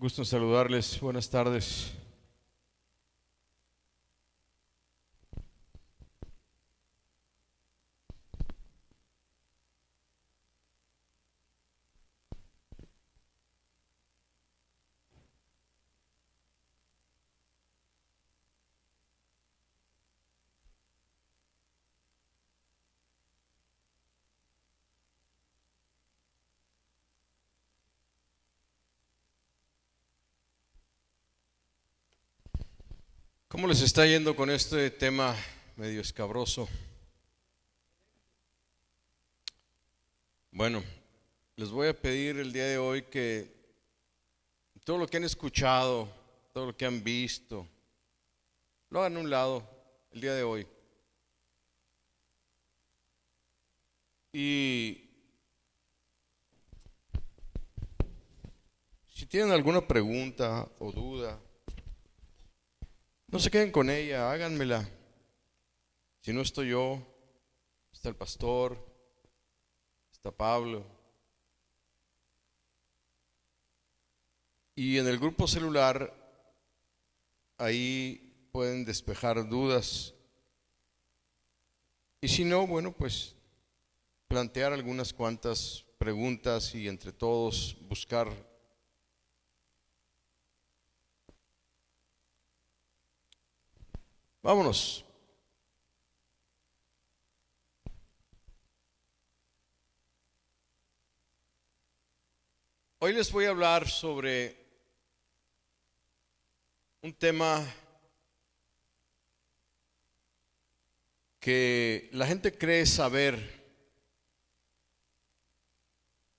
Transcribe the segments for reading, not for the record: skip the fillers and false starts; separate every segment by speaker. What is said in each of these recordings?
Speaker 1: Gusto en saludarles. Buenas tardes. ¿Cómo les está yendo con este tema medio escabroso? Bueno, les voy a pedir el día de hoy que todo lo que han escuchado, todo lo que han visto, lo hagan a un lado el día de hoy. Y si tienen alguna pregunta o duda, no se queden con ella, háganmela. Si no estoy yo, está el pastor, está Pablo. Y en el grupo celular, ahí pueden despejar dudas. Y si no, bueno, pues plantear algunas cuantas preguntas y entre todos buscar vámonos. Hoy les voy a hablar sobre un tema que la gente cree saber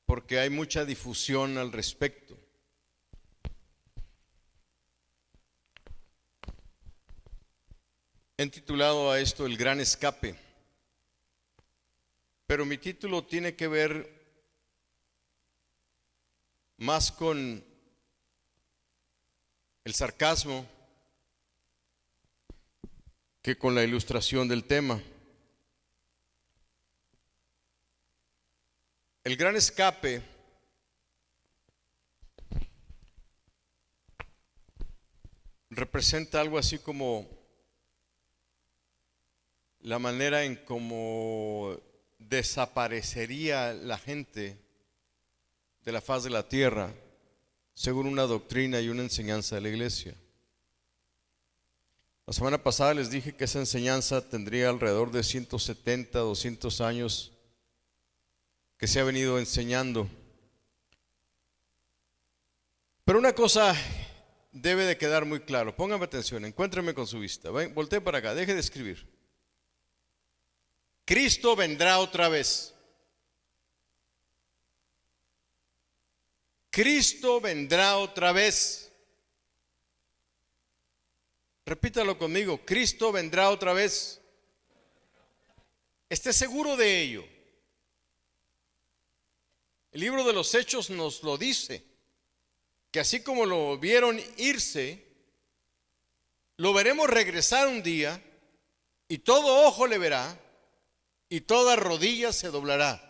Speaker 1: porque hay mucha difusión al respecto. He titulado a esto El Gran Escape, pero mi título tiene que ver más con el sarcasmo que con la ilustración del tema. El gran escape representa algo así como la manera en cómo desaparecería la gente de la faz de la tierra, según una doctrina y una enseñanza de la iglesia. La semana pasada les dije que esa enseñanza tendría alrededor de 170, 200 años que se ha venido enseñando. Pero una cosa debe de quedar muy claro. Pónganme atención, encuéntrenme con su vista. Voltee para acá, deje de escribir. Cristo vendrá otra vez. Cristo vendrá otra vez. Repítalo conmigo, Cristo vendrá otra vez. Esté seguro de ello. El libro de los Hechos nos lo dice, que así como lo vieron irse, lo veremos regresar un día, y todo ojo le verá, y toda rodilla se doblará.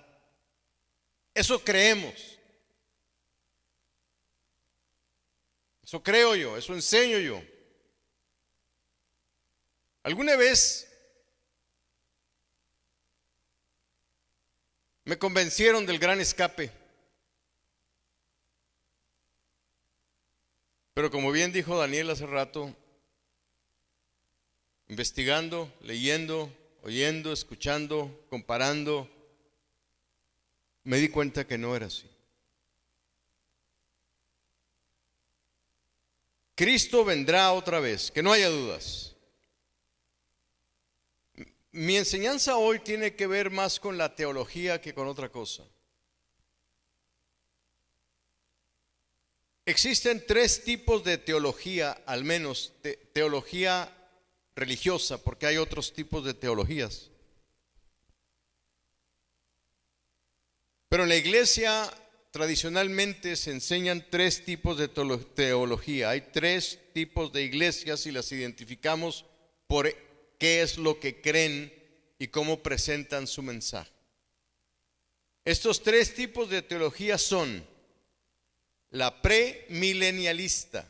Speaker 1: Eso creemos. Eso creo yo, eso enseño yo. ¿Alguna vez me convencieron del gran escape? Pero como bien dijo Daniel hace rato, investigando, leyendo, oyendo, escuchando, comparando, me di cuenta que no era así. Cristo vendrá otra vez, que no haya dudas. Mi enseñanza hoy tiene que ver más con la teología que con otra cosa. Existen tres tipos de teología, al menos teología religiosa, porque hay otros tipos de teologías. Pero en la iglesia tradicionalmente se enseñan tres tipos de teología. Hay tres tipos de iglesias y las identificamos por qué es lo que creen y cómo presentan su mensaje. Estos tres tipos de teología son la premilenialista,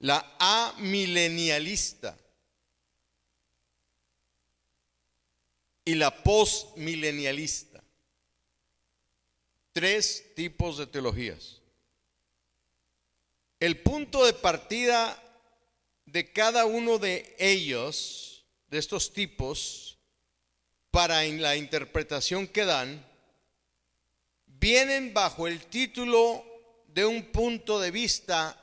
Speaker 1: la amilenialista y la postmilenialista. 3 tipos de teologías. El punto de partida de cada uno de ellos, de estos tipos, para en la interpretación que dan, vienen bajo el título de un punto de vista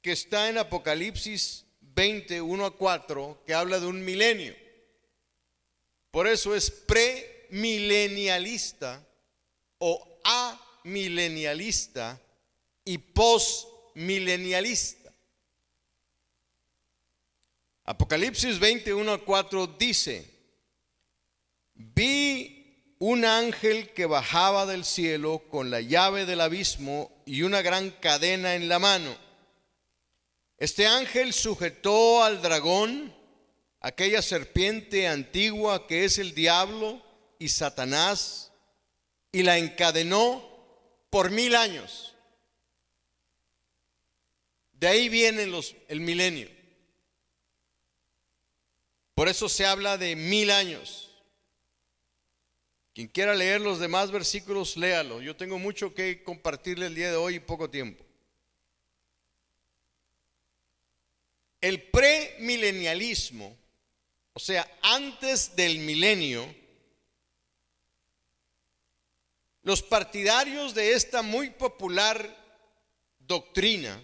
Speaker 1: que está en Apocalipsis 20, 1-4, que habla de un milenio. Por eso es premilenialista o amilenialista y postmilenialista. Apocalipsis 20, 1-4 dice: vi un ángel que bajaba del cielo con la llave del abismo y una gran cadena en la mano. Este ángel sujetó al dragón, aquella serpiente antigua que es el diablo y Satanás, y la encadenó por 1000 años. De ahí viene el milenio. Por eso se habla de 1000 años. Quien quiera leer los demás versículos, léalo. Yo tengo mucho que compartirle el día de hoy y poco tiempo. El premilenialismo, o sea, antes del milenio, los partidarios de esta muy popular doctrina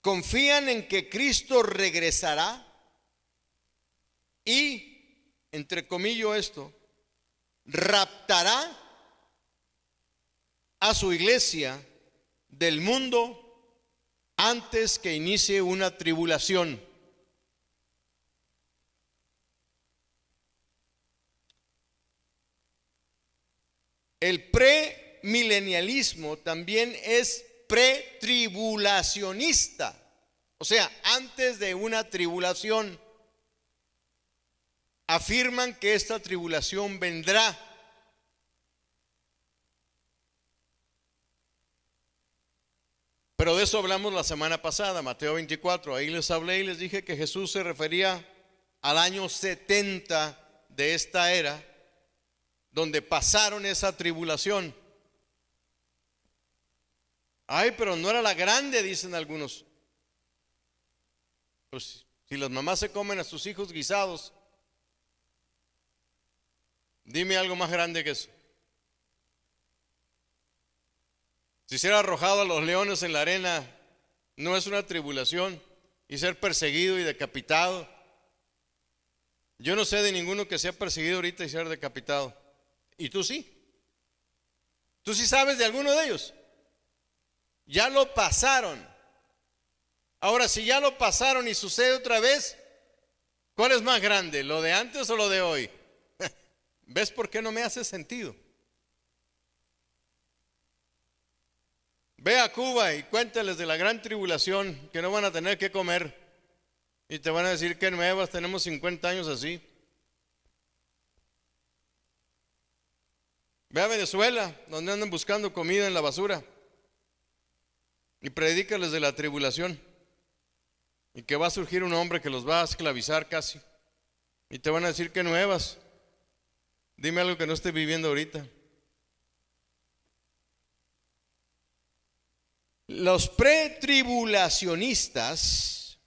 Speaker 1: confían en que Cristo regresará y, entre comillas esto, raptará a su iglesia del mundo antes que inicie una tribulación. El premilenialismo también es pretribulacionista, o sea, antes de una tribulación. Afirman que esta tribulación vendrá. Pero de eso hablamos la semana pasada, Mateo 24. Ahí les hablé y les dije que Jesús se refería al año 70 de esta era, donde pasaron esa tribulación. Ay, pero no era la grande, dicen algunos. Pues si las mamás se comen a sus hijos guisados, dime algo más grande que eso. Si ser arrojado a los leones en la arena no es una tribulación, y ser perseguido y decapitado. Yo no sé de ninguno que sea perseguido ahorita y ser decapitado. ¿Y tú sí? ¿Tú sí sabes de alguno de ellos? Ya lo pasaron. Ahora, si ya lo pasaron y sucede otra vez, ¿cuál es más grande? ¿Lo de antes o lo de hoy? ¿Ves por qué no me hace sentido? Ve a Cuba y cuéntales de la gran tribulación, que no van a tener que comer, y te van a decir que nuevas, tenemos 50 años así. Ve a Venezuela, donde andan buscando comida en la basura, y predícales de la tribulación, y que va a surgir un hombre que los va a esclavizar casi, y te van a decir que nuevas. Dime algo que no esté viviendo ahorita. Los pretribulacionistas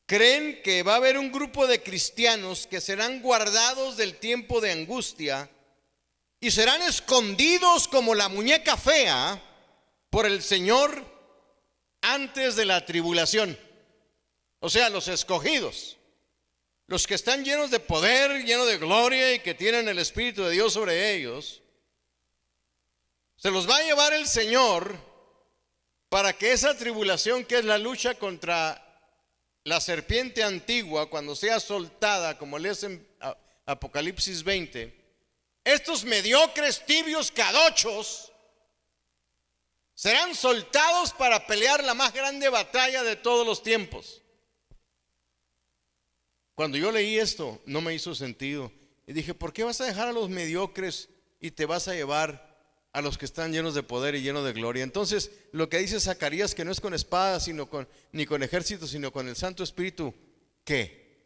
Speaker 1: creen que va a haber un grupo de cristianos que serán guardados del tiempo de angustia y serán escondidos como la muñeca fea por el Señor antes de la tribulación. O sea, los escogidos, los que están llenos de poder, llenos de gloria y que tienen el Espíritu de Dios sobre ellos, se los va a llevar el Señor para que esa tribulación, que es la lucha contra la serpiente antigua, cuando sea soltada, como lees en Apocalipsis 20, estos mediocres, tibios, cadochos serán soltados para pelear la más grande batalla de todos los tiempos. Cuando yo leí esto, no me hizo sentido. Y dije, ¿por qué vas a dejar a los mediocres y te vas a llevar a los que están llenos de poder y llenos de gloria? Entonces, lo que dice Zacarías, que no es con espada, ni con ejército, sino con el Santo Espíritu, ¿qué?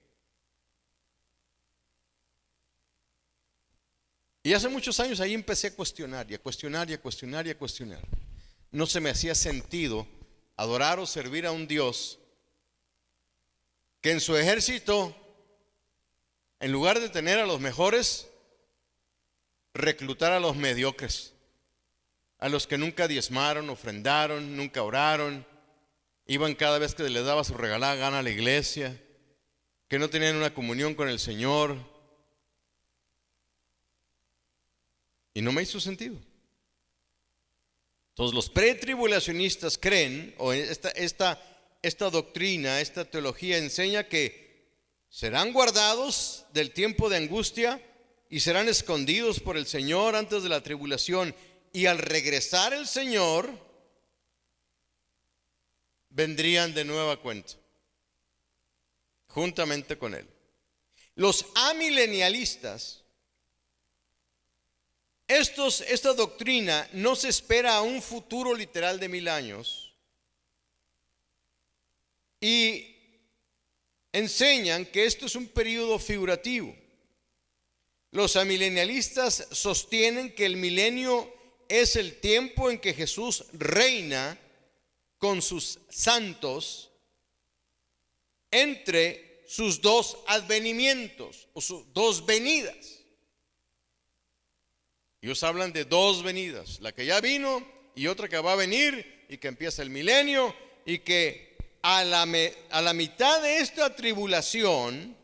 Speaker 1: Y hace muchos años ahí empecé a cuestionar, y a cuestionar, y a cuestionar, y a cuestionar. No se me hacía sentido adorar o servir a un Dios que en su ejército, en lugar de tener a los mejores, reclutar a los mediocres, a los que nunca diezmaron, ofrendaron, nunca oraron, iban cada vez que les daba su regalada gana a la iglesia, que no tenían una comunión con el Señor. Y no me hizo sentido. Entonces los pretribulacionistas creen, o esta doctrina, esta teología enseña que serán guardados del tiempo de angustia y serán escondidos por el Señor antes de la tribulación. Y al regresar el Señor, vendrían de nueva cuenta, juntamente con Él. Los amilenialistas, esta doctrina no se espera a un futuro literal de 1000 años y enseñan que esto es un periodo figurativo. Los amilenialistas sostienen que el milenio es el tiempo en que Jesús reina con sus santos entre sus dos advenimientos o sus dos venidas. Ellos hablan de dos venidas, la que ya vino y otra que va a venir, y que empieza el milenio, y que a la mitad de esta tribulación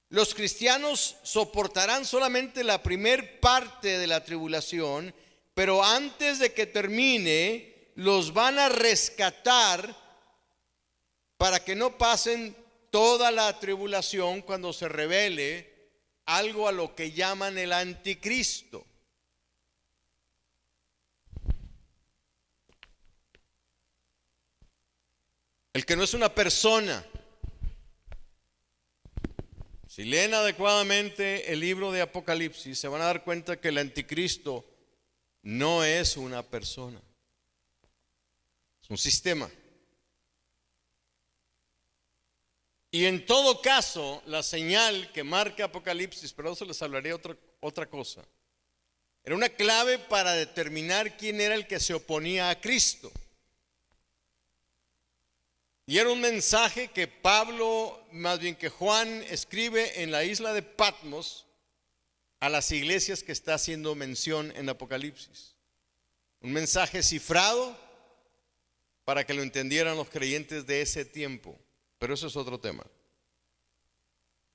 Speaker 1: los cristianos soportarán solamente la primer parte de la tribulación, pero antes de que termine los van a rescatar para que no pasen toda la tribulación cuando se revele algo a lo que llaman el anticristo. El que no es una persona. Si leen adecuadamente el libro de Apocalipsis, se van a dar cuenta que el anticristo no es una persona, es un sistema. Y en todo caso, la señal que marca Apocalipsis, pero eso les hablaré otra cosa, era una clave para determinar quién era el que se oponía a Cristo. Y era un mensaje que que Juan escribe en la isla de Patmos a las iglesias que está haciendo mención en Apocalipsis. Un mensaje cifrado para que lo entendieran los creyentes de ese tiempo. Pero eso es otro tema.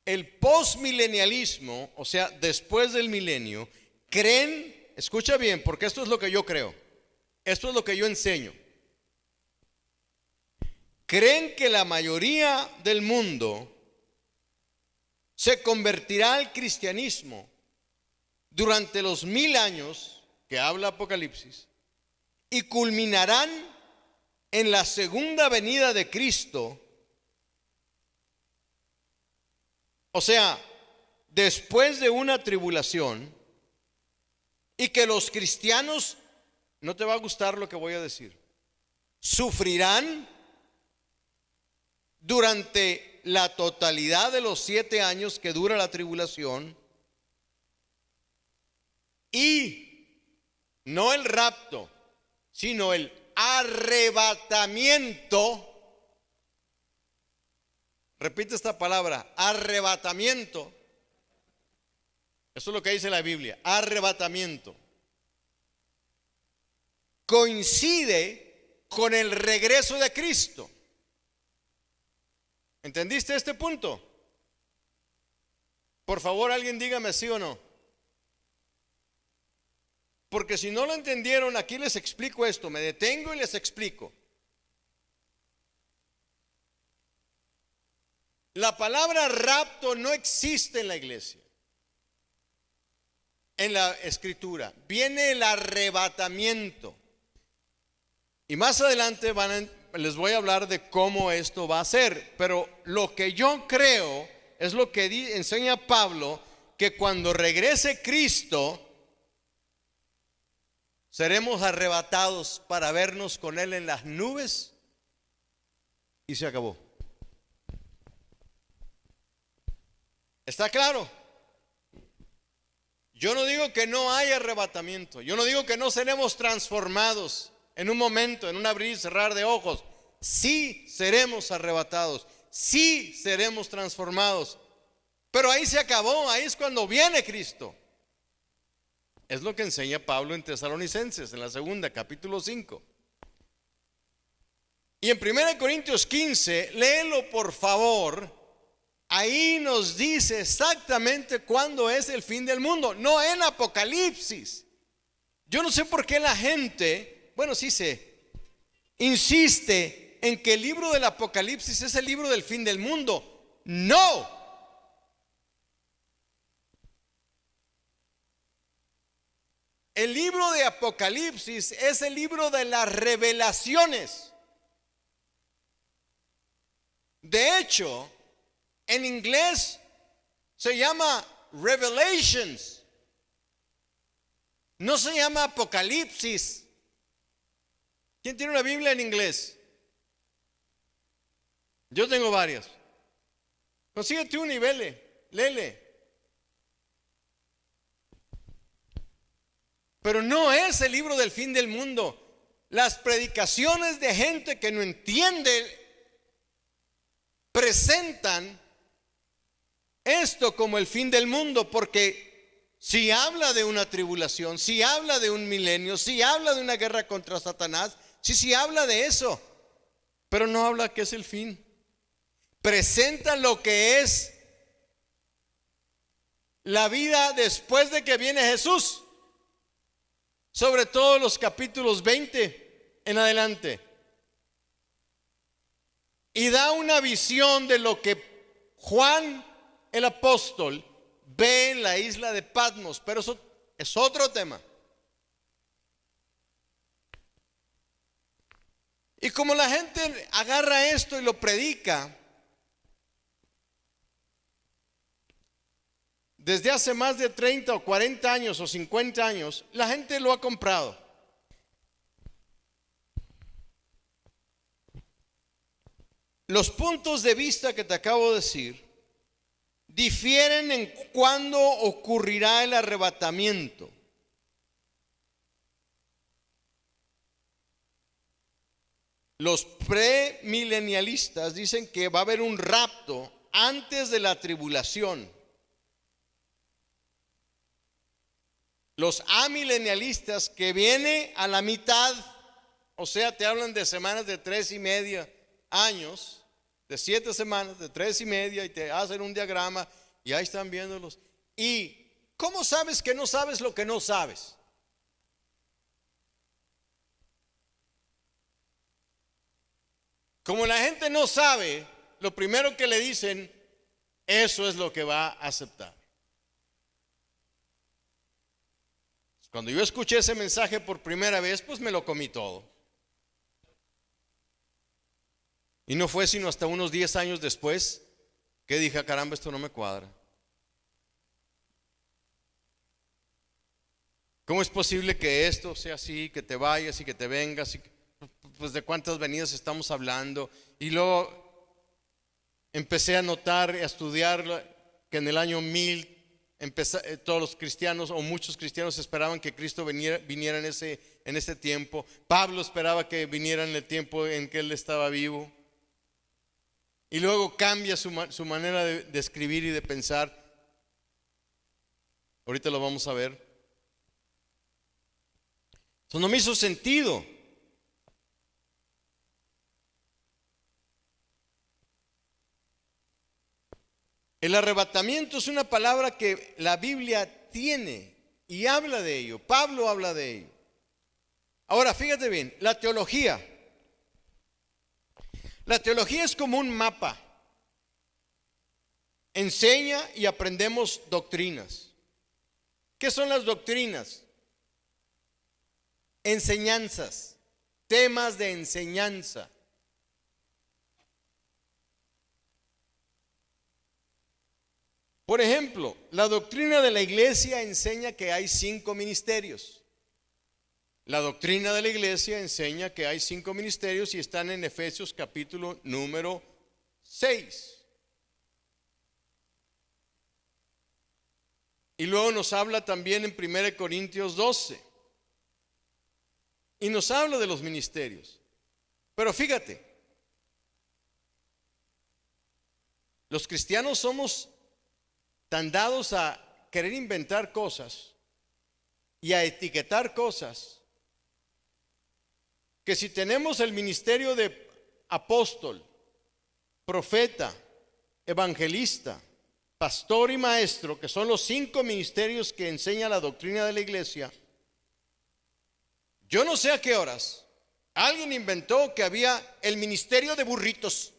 Speaker 1: El postmilenialismo, o sea, después del milenio, creen, escucha bien, porque esto es lo que yo creo, esto es lo que yo enseño. Creen que la mayoría del mundo se convertirá al cristianismo durante los 1000 años que habla Apocalipsis y culminarán en la segunda venida de Cristo. O sea, después de una tribulación, y que los cristianos, no te va a gustar lo que voy a decir, sufrirán durante la totalidad de los 7 años que dura la tribulación, y no el rapto, sino el arrebatamiento. Repite esta palabra, arrebatamiento. Eso es lo que dice la Biblia, arrebatamiento. Coincide con el regreso de Cristo. ¿Entendiste este punto? Por favor, alguien dígame sí o no. Porque si no lo entendieron, aquí les explico esto, me detengo y les explico. La palabra rapto no existe en la iglesia, en la escritura. Viene el arrebatamiento. Y más adelante les voy a hablar de cómo esto va a ser. Pero lo que yo creo es lo que enseña Pablo, que cuando regrese Cristo, seremos arrebatados para vernos con Él en las nubes y se acabó. ¿Está claro? Yo no digo que no haya arrebatamiento. Yo no digo que no seremos transformados en un momento, en un abrir y cerrar de ojos. Sí seremos arrebatados. Sí seremos transformados. Pero ahí se acabó. Ahí es cuando viene Cristo. Es lo que enseña Pablo en Tesalonicenses, en la segunda, capítulo 5. Y en 1 Corintios 15, léelo por favor. Ahí nos dice exactamente cuándo es el fin del mundo, no en Apocalipsis. Yo no sé por qué la gente, bueno, sí sé, insiste en que el libro del Apocalipsis es el libro del fin del mundo. No. El libro de Apocalipsis es el libro de las revelaciones. De hecho, en inglés se llama Revelations. No se llama Apocalipsis. ¿Quién tiene una Biblia en inglés? Yo tengo varias. Consíguete una y léele. Pero no es el libro del fin del mundo. Las predicaciones de gente que no entiende presentan esto como el fin del mundo, porque si habla de una tribulación, si habla de un milenio, si habla de una guerra contra Satanás, sí habla de eso, pero no habla que es el fin. Presenta lo que es la vida después de que viene Jesús. Sobre todo los capítulos 20 en adelante. Y da una visión de lo que Juan el apóstol ve en la isla de Patmos. Pero eso es otro tema. Y como la gente agarra esto y lo predica desde hace más de 30 o 40 años o 50 años, la gente lo ha comprado. Los puntos de vista que te acabo de decir difieren en cuándo ocurrirá el arrebatamiento. Los premilenialistas dicen que va a haber un rapto antes de la tribulación. Los amilenialistas, que viene a la mitad, o sea, te hablan de semanas de 3.5 años, de 7 semanas, de 3.5, y te hacen un diagrama y ahí están viéndolos. ¿Y cómo sabes que no sabes lo que no sabes? Como la gente no sabe, lo primero que le dicen, eso es lo que va a aceptar. Cuando yo escuché ese mensaje por primera vez, pues me lo comí todo. Y no fue sino hasta unos 10 años después que dije, caramba, esto no me cuadra. ¿Cómo es posible que esto sea así, que te vayas y que te vengas? Pues de cuántas venidas estamos hablando. Y luego empecé a notar, a estudiar que en el año 1000 todos los cristianos o muchos cristianos esperaban que Cristo viniera en ese tiempo. Pablo esperaba que viniera en el tiempo en que él estaba vivo. Y luego cambia su manera de escribir y de pensar. Ahorita lo vamos a ver. Eso no me hizo sentido. El arrebatamiento es una palabra que la Biblia tiene y habla de ello. Pablo habla de ello. Ahora, fíjate bien, la teología. La teología es como un mapa. Enseña y aprendemos doctrinas. ¿Qué son las doctrinas? Enseñanzas, temas de enseñanza. Por ejemplo, la doctrina de la iglesia enseña que hay 5 ministerios. La doctrina de la iglesia enseña que hay 5 ministerios y están en Efesios capítulo número 6. Y luego nos habla también en 1 Corintios 12. Y nos habla de los ministerios. Pero fíjate, los cristianos somos tan dados a querer inventar cosas y a etiquetar cosas, que si tenemos el ministerio de apóstol, profeta, evangelista, pastor y maestro, que son los 5 ministerios que enseña la doctrina de la iglesia, yo no sé a qué horas alguien inventó que había el ministerio de burritos.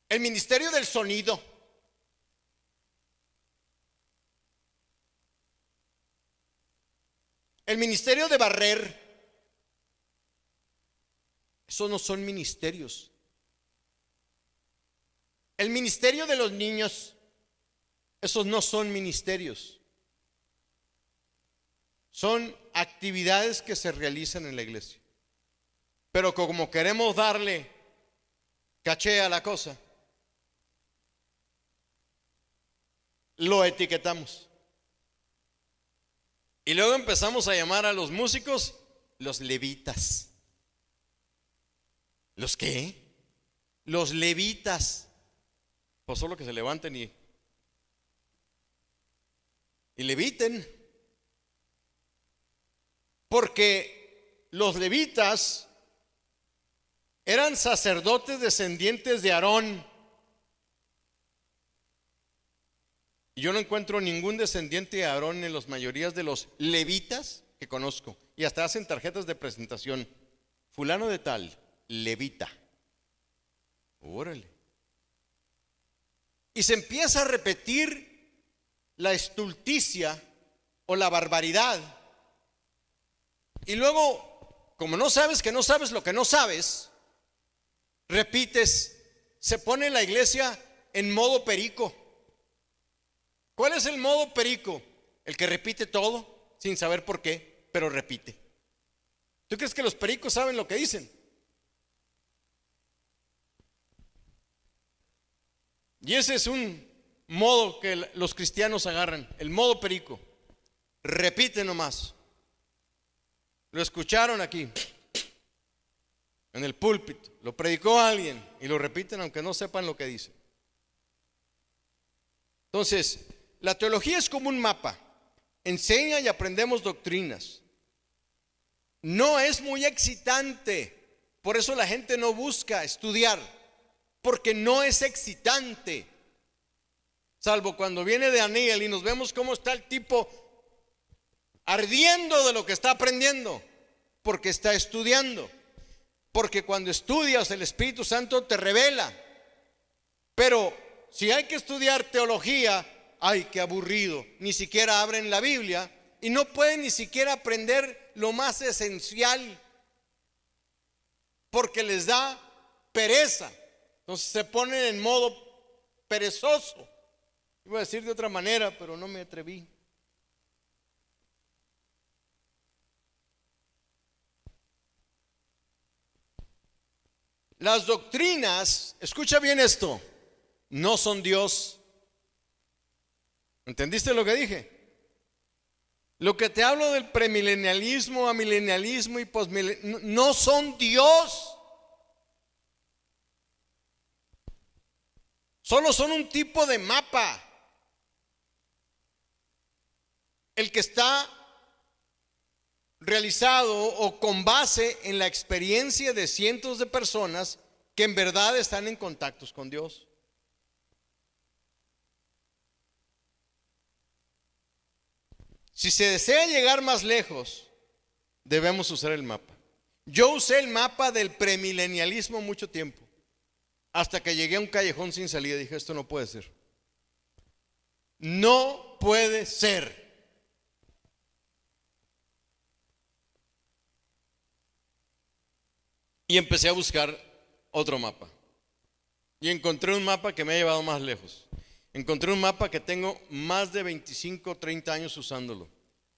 Speaker 1: El ministerio del sonido. El ministerio de barrer. Esos no son ministerios. El ministerio de los niños. Esos no son ministerios. Son actividades que se realizan en la iglesia. Pero como queremos darle caché a la cosa, lo etiquetamos. Y luego empezamos a llamar a los músicos los levitas. ¿Los qué? Los levitas. Pues solo que se levanten y leviten. Porque los levitas eran sacerdotes descendientes de Aarón. Y yo no encuentro ningún descendiente de Aarón en las mayorías de los levitas que conozco. Y hasta hacen tarjetas de presentación. Fulano de tal, levita. Órale. Y se empieza a repetir la estulticia o la barbaridad. Y luego, como no sabes que no sabes lo que no sabes, repites. Se pone la iglesia en modo perico. ¿Cuál es el modo perico? El que repite todo sin saber por qué, pero repite. ¿Tú crees que los pericos saben lo que dicen? Y ese es un modo que los cristianos agarran, el modo perico. Repite nomás. Lo escucharon aquí, en el púlpito, lo predicó alguien y lo repiten aunque no sepan lo que dice. Entonces, la teología es como un mapa, enseña y aprendemos doctrinas. No es muy excitante, por eso la gente no busca estudiar, porque no es excitante. Salvo cuando viene Daniel y nos vemos cómo está el tipo ardiendo de lo que está aprendiendo, porque está estudiando. Porque cuando estudias el Espíritu Santo te revela. Pero si hay que estudiar teología, ay, qué aburrido, ni siquiera abren la Biblia y no pueden ni siquiera aprender lo más esencial porque les da pereza. Entonces se ponen en modo perezoso. Iba a decir de otra manera, pero no me atreví. Las doctrinas, escucha bien esto, no son Dios. ¿Entendiste lo que dije? Lo que te hablo del premilenialismo, amilenialismo y posmilenialismo, no son Dios. Solo son un tipo de mapa. El que está realizado o con base en la experiencia de cientos de personas que en verdad están en contactos con Dios. Si se desea llegar más lejos, debemos usar el mapa. Yo usé el mapa del premilenialismo mucho tiempo, hasta que llegué a un callejón sin salida. Dije, esto no puede ser. No puede ser. Y empecé a buscar otro mapa. Y encontré un mapa que me ha llevado más lejos. Encontré un mapa que tengo más de 25, 30 años usándolo.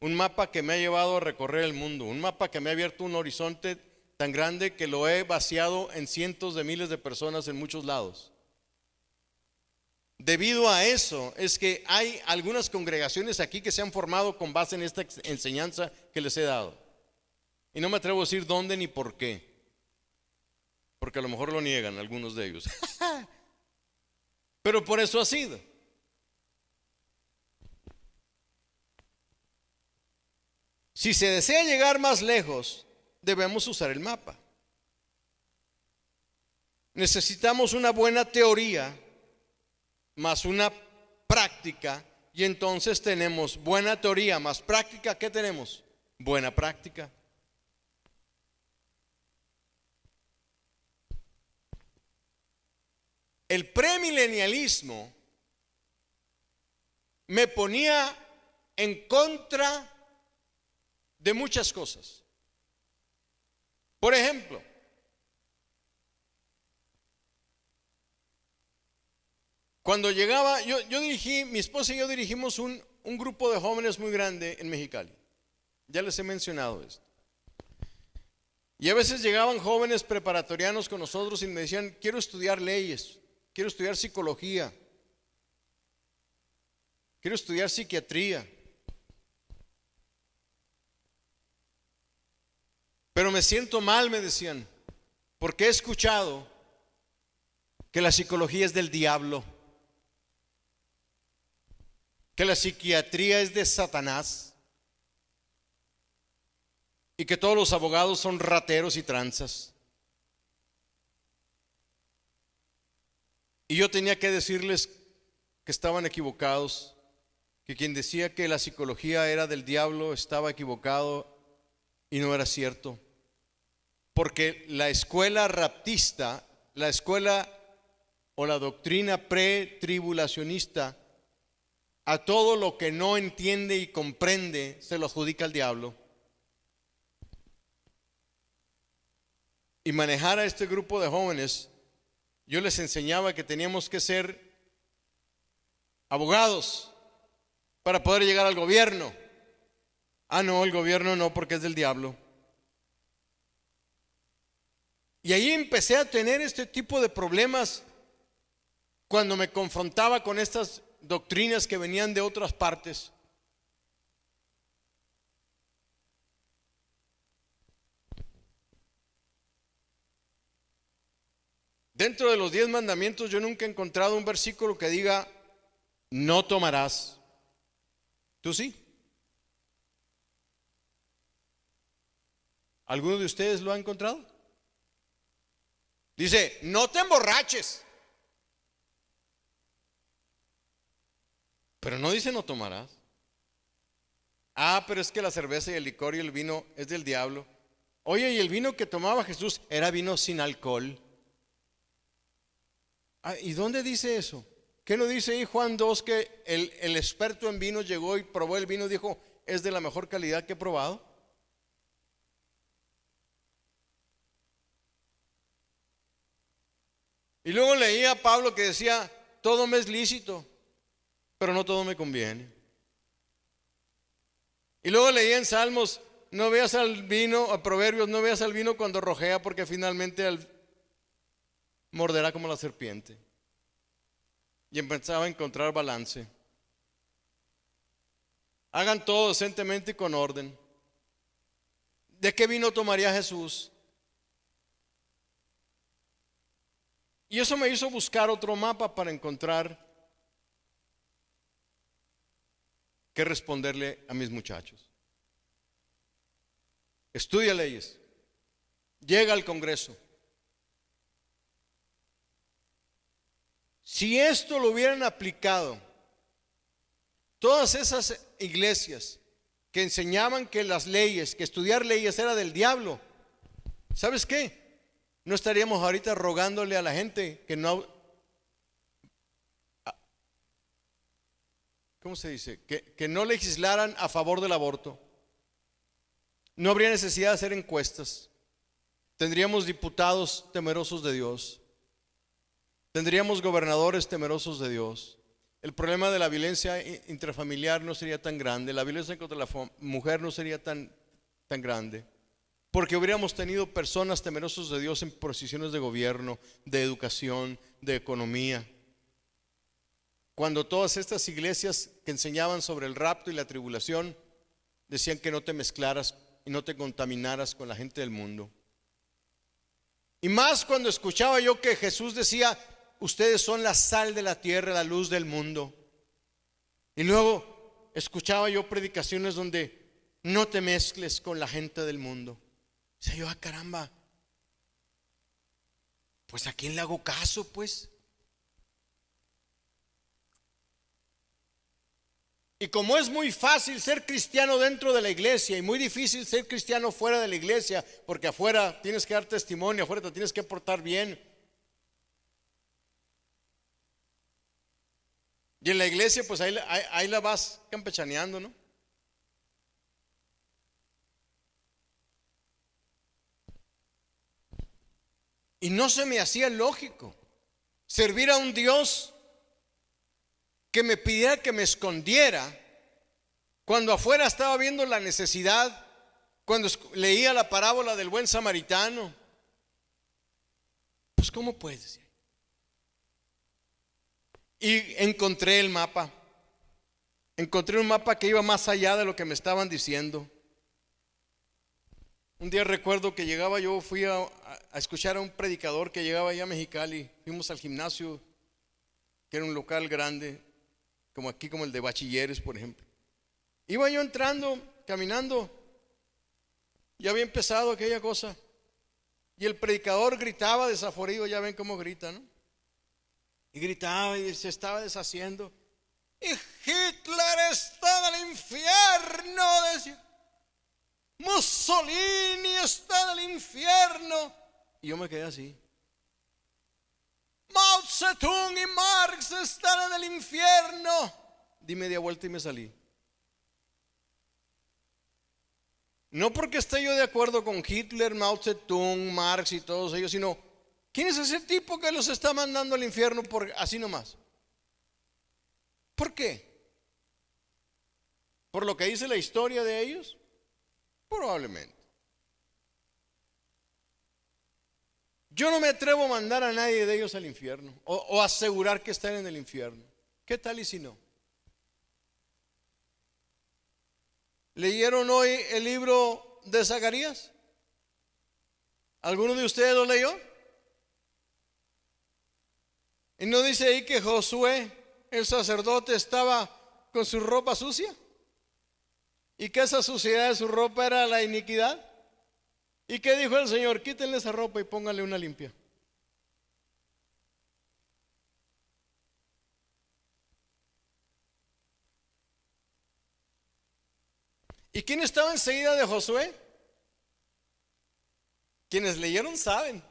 Speaker 1: Un mapa que me ha llevado a recorrer el mundo. Un mapa que me ha abierto un horizonte tan grande que lo he vaciado en cientos de miles de personas en muchos lados. Debido a eso es que hay algunas congregaciones aquí que se han formado con base en esta enseñanza que les he dado. Y no me atrevo a decir dónde ni por qué, porque a lo mejor lo niegan algunos de ellos. Pero por eso ha sido. Si se desea llegar más lejos, debemos usar el mapa. Necesitamos una buena teoría más una práctica, y entonces tenemos buena teoría más práctica. ¿Qué tenemos? Buena práctica. El premilenialismo me ponía en contra de muchas cosas. Por ejemplo, cuando llegaba, mi esposa y yo dirigimos un grupo de jóvenes muy grande en Mexicali. Ya les he mencionado esto. Y a veces llegaban jóvenes preparatorianos con nosotros y me decían: quiero estudiar leyes, quiero estudiar psicología, quiero estudiar psiquiatría. Pero me siento mal, me decían, porque he escuchado que la psicología es del diablo, que la psiquiatría es de Satanás y que todos los abogados son rateros y tranzas. Y yo tenía que decirles que estaban equivocados, que quien decía que la psicología era del diablo estaba equivocado y no era cierto. Porque la escuela raptista, la escuela o la doctrina pretribulacionista, a todo lo que no entiende y comprende se lo adjudica al diablo. Y manejar a este grupo de jóvenes, yo les enseñaba que teníamos que ser abogados para poder llegar al gobierno. Ah, no, el gobierno no, porque es del diablo. Y ahí empecé a tener este tipo de problemas cuando me confrontaba con estas doctrinas que venían de otras partes. Dentro de los 10 mandamientos yo nunca he encontrado un versículo que diga: no tomarás. ¿Tú sí? ¿Alguno de ustedes lo ha encontrado? Dice: no te emborraches. Pero no dice: no tomarás. Ah, pero es que la cerveza y el licor y el vino es del diablo. Oye, y el vino que tomaba Jesús era vino sin alcohol. Ah, ¿y dónde dice eso? ¿Qué no dice ahí Juan 2 que el experto en vino llegó y probó el vino y dijo: es de la mejor calidad que he probado? Y luego leía a Pablo que decía: todo me es lícito, pero no todo me conviene. Y luego leía en Salmos: no veas al vino, a Proverbios, no veas al vino cuando rojea, porque finalmente morderá como la serpiente. Y empezaba a encontrar balance. Hagan todo decentemente y con orden. ¿De qué vino tomaría Jesús? Y eso me hizo buscar otro mapa para encontrar qué responderle a mis muchachos. Estudia leyes, llega al Congreso. Si esto lo hubieran aplicado todas esas iglesias que enseñaban que las leyes, que estudiar leyes era del diablo, ¿sabes qué? No estaríamos ahorita rogándole a la gente que no, ¿cómo se dice? Que no legislaran a favor del aborto. No habría necesidad de hacer encuestas. tendríamos diputados temerosos de Dios, tendríamos gobernadores temerosos de Dios. El problema de la violencia intrafamiliar no sería tan grande, la violencia contra la mujer no sería tan grande, porque hubiéramos tenido personas temerosas de Dios en posiciones de gobierno, de educación, de economía. Cuando todas estas iglesias que enseñaban sobre el rapto y la tribulación decían que no te mezclaras y no te contaminaras con la gente del mundo. Y más cuando escuchaba yo que Jesús decía: ustedes son la sal de la tierra, la luz del mundo. Y luego escuchaba yo predicaciones donde no te mezcles con la gente del mundo. O sea, yo, caramba, pues ¿a quién le hago caso, pues? Y como es muy fácil ser cristiano dentro de la iglesia y muy difícil ser cristiano fuera de la iglesia, porque afuera tienes que dar testimonio, afuera te tienes que portar bien, y en la iglesia pues ahí la vas campechaneando, ¿no? Y no se me hacía lógico servir a un Dios que me pidiera que me escondiera cuando afuera estaba viendo la necesidad, cuando leía la parábola del buen samaritano. Pues ¿cómo puedes? Y encontré el mapa. Encontré un mapa que iba más allá de lo que me estaban diciendo. Un día recuerdo que llegaba, yo fui a escuchar a un predicador que llegaba allá a Mexicali. Fuimos al gimnasio, que era un local grande, como aquí, como el de bachilleres, por ejemplo. Iba yo entrando, caminando, ya había empezado aquella cosa, y el predicador gritaba desaforido. Ya ven cómo grita, ¿no? Y gritaba y se estaba deshaciendo. Y Hitler está en el infierno, decía. Mussolini está en el infierno. Y yo me quedé así. Mao Zedong y Marx están en el infierno. Di media vuelta y me salí. No porque esté yo de acuerdo con Hitler, Mao Zedong, Marx y todos ellos, sino ¿quién es ese tipo que los está mandando al infierno por así nomás? ¿Por qué? ¿Por lo que dice la historia de ellos? Probablemente. Yo no me atrevo a mandar a nadie de ellos al infierno o asegurar que están en el infierno. ¿Qué tal y si no? ¿Leyeron hoy el libro de Zacarías? ¿Alguno de ustedes lo leyó? ¿Y no dice ahí que Josué, el sacerdote, estaba con su ropa sucia? ¿Y que esa suciedad de su ropa era la iniquidad? ¿Y qué dijo el Señor? Quítenle esa ropa y pónganle una limpia. ¿Y quién estaba enseguida de Josué? Quienes leyeron saben.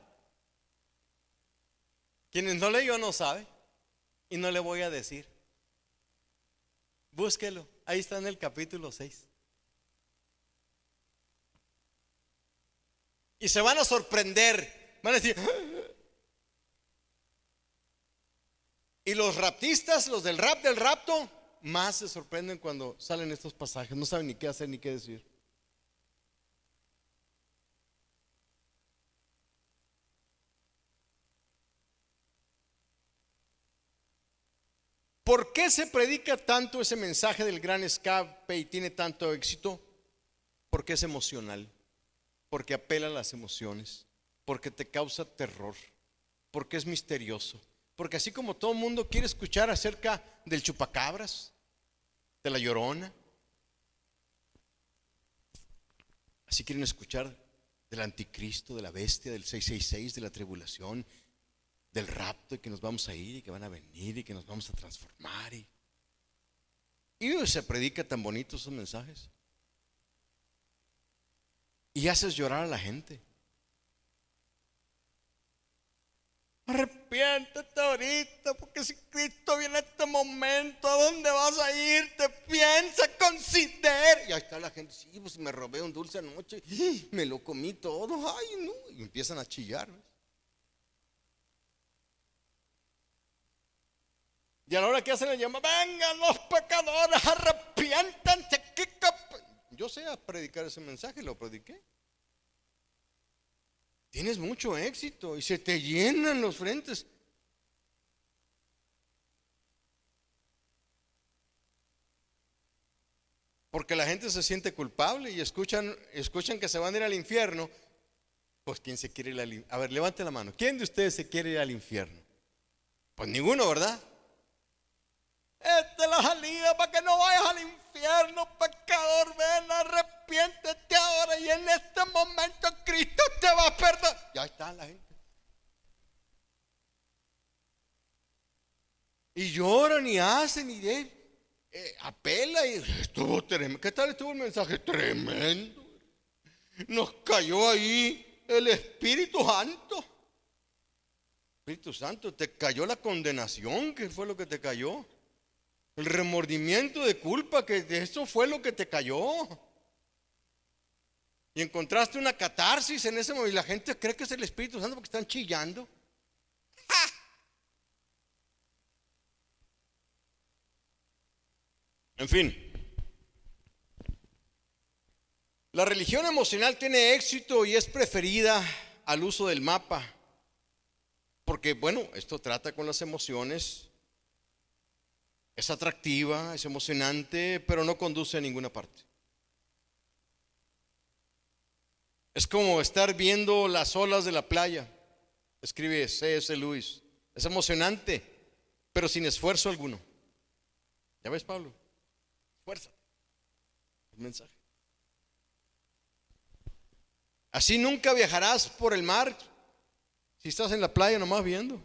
Speaker 1: Quienes no leyó no sabe. Y no le voy a decir. Búsquelo. Ahí está en el capítulo 6. Y se van a sorprender. Van a decir. Y los raptistas, los del rapto, más se sorprenden cuando salen estos pasajes. No saben ni qué hacer ni qué decir. ¿Por qué se predica tanto ese mensaje del gran escape y tiene tanto éxito? Porque es emocional, porque apela a las emociones, porque te causa terror, porque es misterioso, porque así como todo el mundo quiere escuchar acerca del chupacabras, de la Llorona, así quieren escuchar del anticristo, de la bestia, del 666, de la tribulación, del rapto, y que nos vamos a ir y que van a venir y que nos vamos a transformar. Y se predica tan bonito esos mensajes. Y haces llorar a la gente. Arrepiéntete ahorita, porque si Cristo viene en este momento, ¿a dónde vas a irte? Piensa, considera. Y ahí está la gente, sí, pues me robé un dulce anoche, me lo comí todo, ay no, y empiezan a chillar. Y a la hora que hacen el llamado, vengan los pecadores, arrepiéntanse. Yo sé a predicar ese mensaje, lo prediqué. Tienes mucho éxito y se te llenan los frentes. Porque la gente se siente culpable y escuchan que se van a ir al infierno. Pues ¿quién se quiere ir al infierno? A ver, levante la mano. ¿Quién de ustedes se quiere ir al infierno? Pues ninguno, ¿verdad? Esta es la salida para que no vayas al infierno, pecador. Ven, arrepiéntete ahora y en este momento Cristo te va a perdonar. Ya está la gente. Y lloran y hacen y apela y estuvo tremendo. ¿Qué tal estuvo el mensaje? Tremendo. Nos cayó ahí el Espíritu Santo. Espíritu Santo, te cayó la condenación. ¿Qué fue lo que te cayó? El remordimiento de culpa, que eso fue lo que te cayó. Y encontraste una catarsis en ese momento. Y la gente cree que es el Espíritu Santo porque están chillando. ¡Ja! En fin, la religión emocional tiene éxito y es preferida al uso del mapa. Porque bueno, esto trata con las emociones. Es atractiva, es emocionante, pero no conduce a ninguna parte. Es como estar viendo las olas de la playa, escribe C.S. Lewis. Es emocionante, pero sin esfuerzo alguno. ¿Ya ves, Pablo? Fuerza. El mensaje. Así nunca viajarás por el mar si estás en la playa nomás viendo.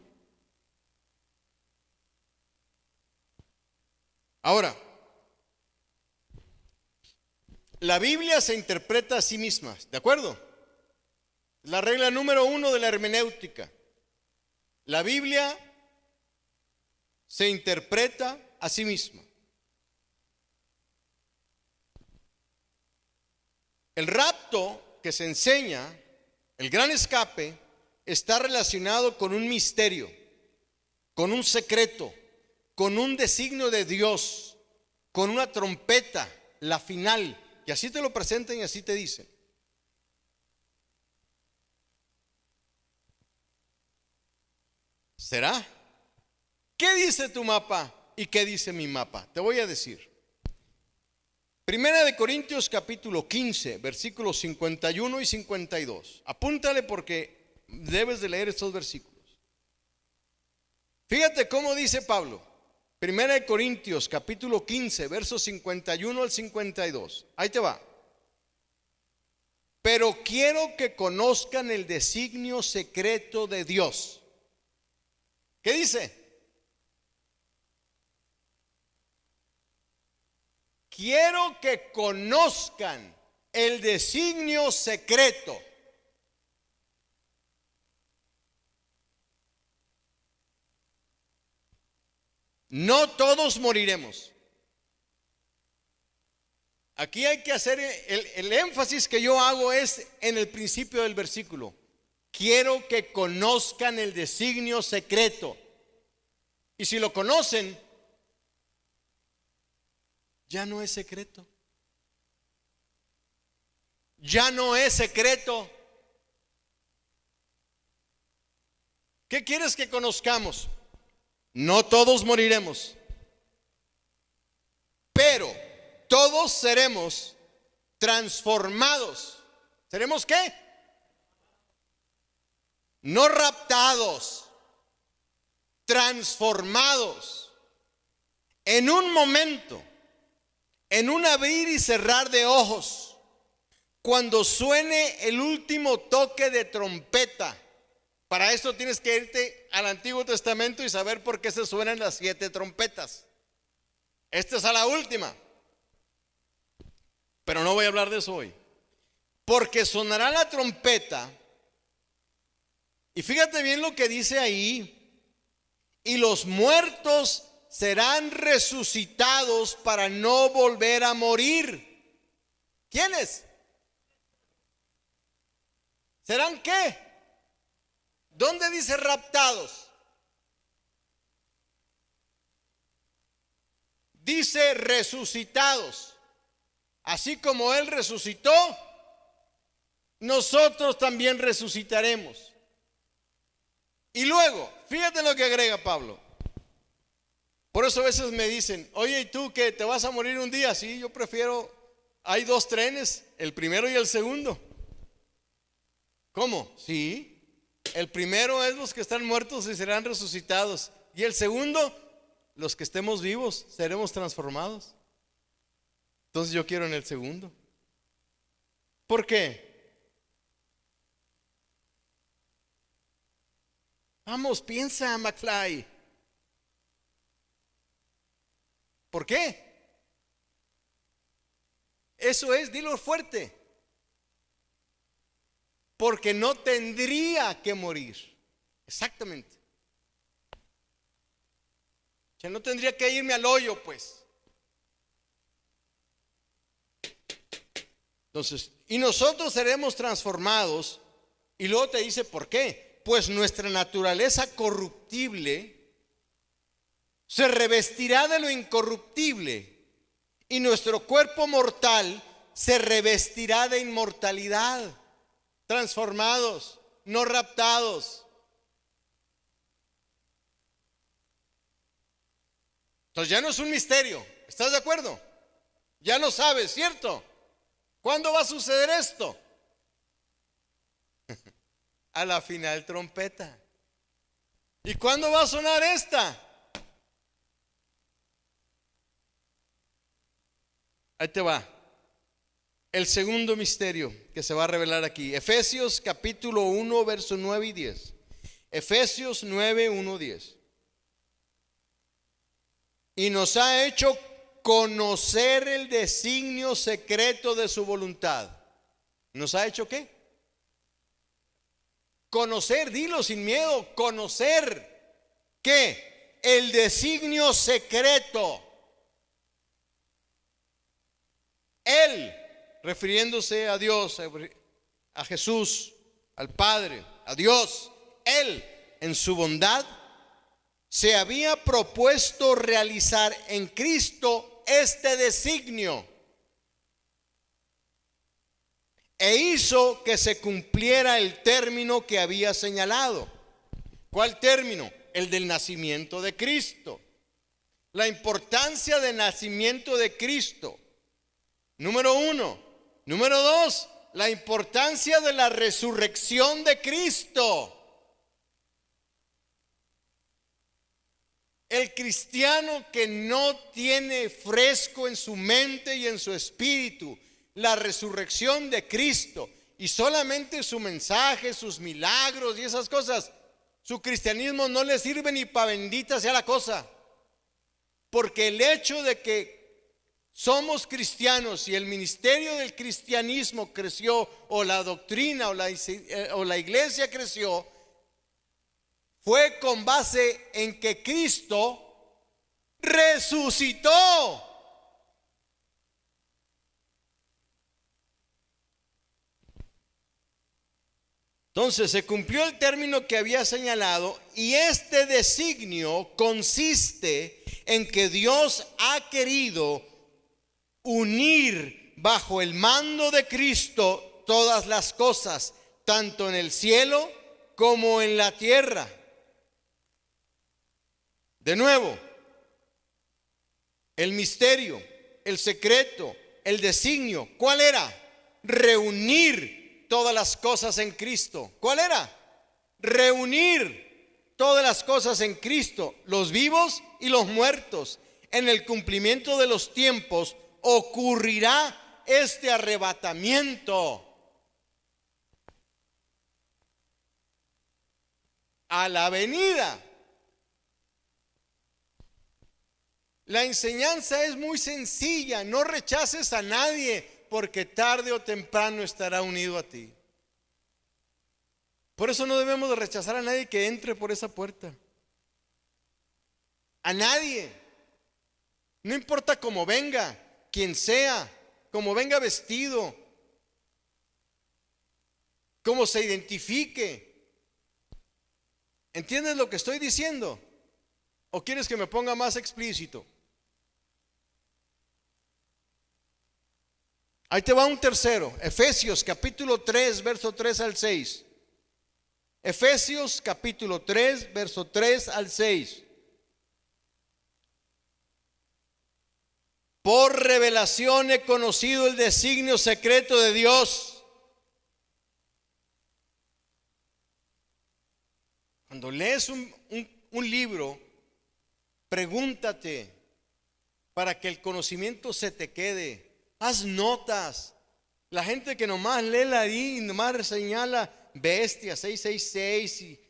Speaker 1: Ahora, la Biblia se interpreta a sí misma, ¿de acuerdo? La regla número 1 de la hermenéutica. La Biblia se interpreta a sí misma. El rapto que se enseña, el gran escape, está relacionado con un misterio, con un secreto, con un designio de Dios, con una trompeta, la final. Y así te lo presentan y así te dicen. ¿Será? ¿Qué dice tu mapa y qué dice mi mapa? Te voy a decir. Primera de Corintios capítulo 15, versículos 51 y 52. Apúntale porque debes de leer estos versículos. Fíjate cómo dice Pablo. Primera de Corintios capítulo 15, versos 51 al 52. Ahí te va. Pero quiero que conozcan el designio secreto de Dios. ¿Qué dice? Quiero que conozcan el designio secreto. No todos moriremos. Aquí hay que hacer el énfasis que yo hago es en el principio del versículo. Quiero que conozcan el designio secreto. Y si lo conocen, ya no es secreto. Ya no es secreto. ¿Qué quieres que conozcamos? No todos moriremos, pero todos seremos transformados. ¿Seremos qué? No raptados, transformados. En un momento, en un abrir y cerrar de ojos, cuando suene el último toque de trompeta. Para esto tienes que irte al Antiguo Testamento y saber por qué se suenan las 7 trompetas. Esta es a la última. Pero no voy a hablar de eso hoy. Porque sonará la trompeta Y fíjate bien lo que dice ahí. Y los muertos serán resucitados para no volver a morir. ¿Quiénes? ¿Serán qué? ¿Dónde dice raptados? Dice resucitados. Así como Él resucitó, nosotros también resucitaremos. Y luego, fíjate lo que agrega Pablo. Por eso a veces me dicen, oye, ¿y tú que te vas a morir un día? Sí, yo prefiero, hay dos trenes, el primero y el segundo. ¿Cómo? Sí, el primero es los que están muertos y serán resucitados. Y el segundo, los que estemos vivos, seremos transformados. Entonces yo quiero en el segundo. ¿Por qué? Vamos, piensa, McFly. ¿Por qué? Eso es, dilo fuerte. Porque no tendría que morir. Exactamente. O sea, no tendría que irme al hoyo, pues. Entonces, y nosotros seremos transformados. Y luego te dice, ¿por qué? Pues nuestra naturaleza corruptible se revestirá de lo incorruptible y nuestro cuerpo mortal se revestirá de inmortalidad. Transformados, no raptados. Entonces ya no es un misterio. ¿Estás de acuerdo? Ya lo sabes, ¿cierto? ¿Cuándo va a suceder esto? A la final trompeta. ¿Y cuándo va a sonar esta? Ahí te va. El segundo misterio que se va a revelar aquí. Efesios capítulo 1, verso 9 y 10. Efesios 9, 1, 10. Y nos ha hecho conocer el designio secreto de su voluntad. ¿Nos ha hecho qué? Conocer, dilo sin miedo, conocer. ¿Qué? El designio secreto. Él, refiriéndose a Dios, a Jesús, al Padre, a Dios, Él en su bondad se había propuesto realizar en Cristo este designio e hizo que se cumpliera el término que había señalado. ¿Cuál término? El del nacimiento de Cristo. La importancia del nacimiento de Cristo. Número 1. Número 2, la importancia de la resurrección de Cristo. El cristiano que no tiene fresco en su mente y en su espíritu la resurrección de Cristo y solamente su mensaje, sus milagros y esas cosas, su cristianismo no le sirve ni para bendita sea la cosa. Porque el hecho de que somos cristianos y el ministerio del cristianismo creció, o la doctrina o la iglesia creció, fue con base en que Cristo resucitó. Entonces se cumplió el término que había señalado, y este designio consiste en que Dios ha querido unir bajo el mando de Cristo todas las cosas, tanto en el cielo como en la tierra. De nuevo, el misterio, el secreto, el designio, ¿cuál era? Reunir todas las cosas en Cristo. ¿Cuál era? Reunir todas las cosas en Cristo, los vivos y los muertos. En el cumplimiento de los tiempos ocurrirá este arrebatamiento. A la venida. La enseñanza es muy sencilla. No rechaces a nadie, porque tarde o temprano estará unido a ti. Por eso no debemos de rechazar a nadie que entre por esa puerta. A nadie. No importa cómo venga, quien sea, cómo venga vestido, cómo se identifique. ¿Entiendes lo que estoy diciendo? ¿O quieres que me ponga más explícito? Ahí te va un tercero. Efesios capítulo 3, verso 3 al 6. Efesios capítulo 3, verso 3 al 6. Por revelación he conocido el designio secreto de Dios. Cuando lees un libro, pregúntate para que el conocimiento se te quede. Haz notas. La gente que nomás lee la y nomás señala bestia 666 y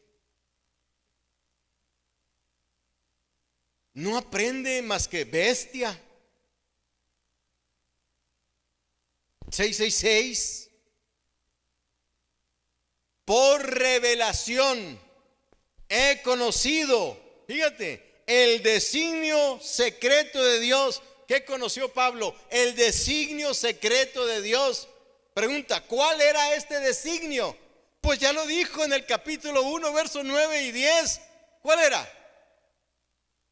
Speaker 1: no aprende más que bestia 666. Por revelación he conocido, fíjate, el designio secreto de Dios. ¿Qué conoció Pablo? El designio secreto de Dios. Pregunta, ¿cuál era este designio? Pues ya lo dijo en el capítulo 1, versos 9 y 10. ¿Cuál era?